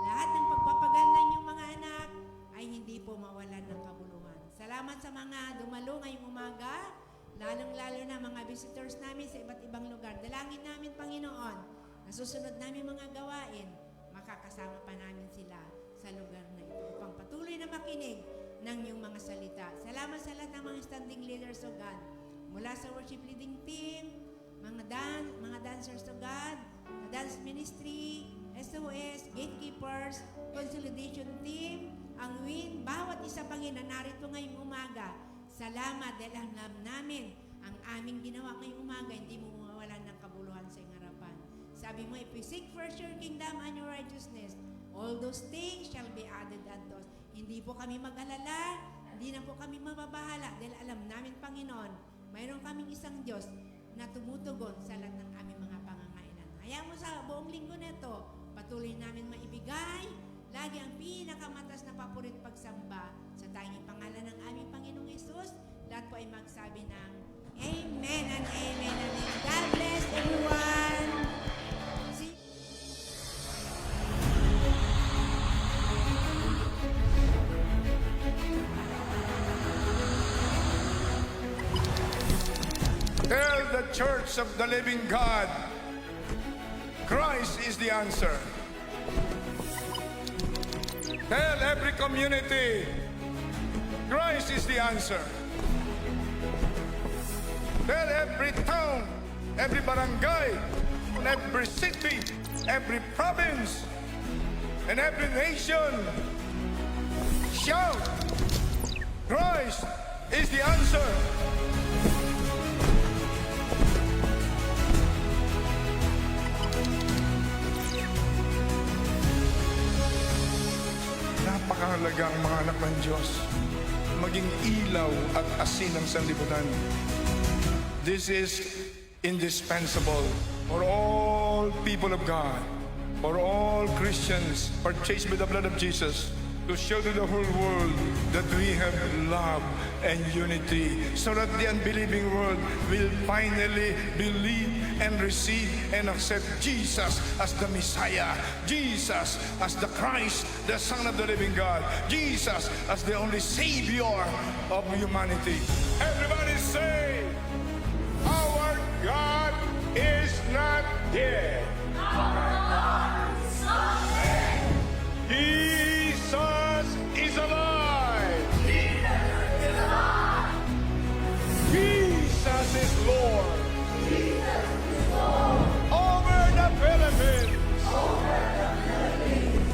lahat ng pagpapagal ng inyong mga anak ay hindi po mawalan ng kabuluhan. Salamat sa mga dumalo ngayong umaga, lalong-lalo na mga visitors namin sa iba't ibang lugar. Dalangin namin, Panginoon, na susunod namin mga gawain, makakasama pa namin sila sa lugar na ito upang patuloy na makinig ng iyong mga salita. Salamat sa lahat ng mga standing leaders, O God, mula sa worship leading team, mga dancers, O God, dance ministry, SOS, gatekeepers, consolidation team, ang WIN, bawat isa, Panginoon, narito ngayong umaga. Salamat dahil alam namin ang aming ginawa ngayong umaga, hindi mo mawawalan ng kabuluhan sa iyong harapan. Sabi mo, if we seek first your kingdom and your righteousness, all those things shall be added unto us. Hindi po kami mag-alala, hindi na po kami mababahala dahil alam namin, Panginoon, mayroon kaming isang Diyos na tumutugon sa lahat ng aming mga pangangailangan. Hayaan mo sa buong linggo na ito, patuloy namin maibigay lagi ang pinakamatas na paporit pagsamba sa tanging pangalan ng aming Panginoong Hesus. Lahat po ay magsabi ng Amen and Amen and Amen. God bless everyone. See Tell the church of the living God, Christ is the answer. Tell every community, Christ is the answer. Tell every town, every barangay, every city, every province, and every nation, shout, Christ is the answer. Napakahalaga ang mga anak ng Diyos maging ilaw at asin ng sanlibutan. This is indispensable for all people of God, for all Christians purchased with the blood of Jesus, to show to the whole world that we have love and unity, so that the unbelieving world will finally believe and receive and accept Jesus as the Messiah, Jesus as the Christ, the Son of the living God, Jesus as the only Savior of humanity. Everybody say, our God is not dead. Jesus is alive. Jesus is Lord. Over the Philippines.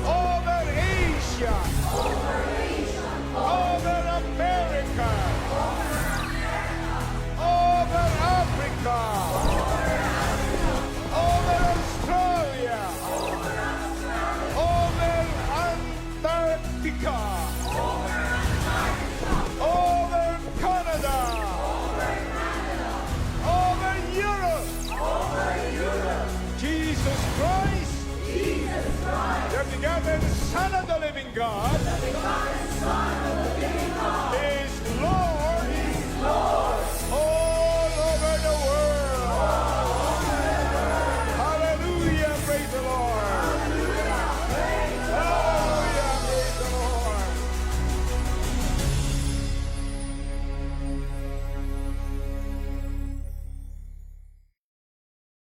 Over Asia. Over America. Over Africa. Over Australia. Over Son of the living God,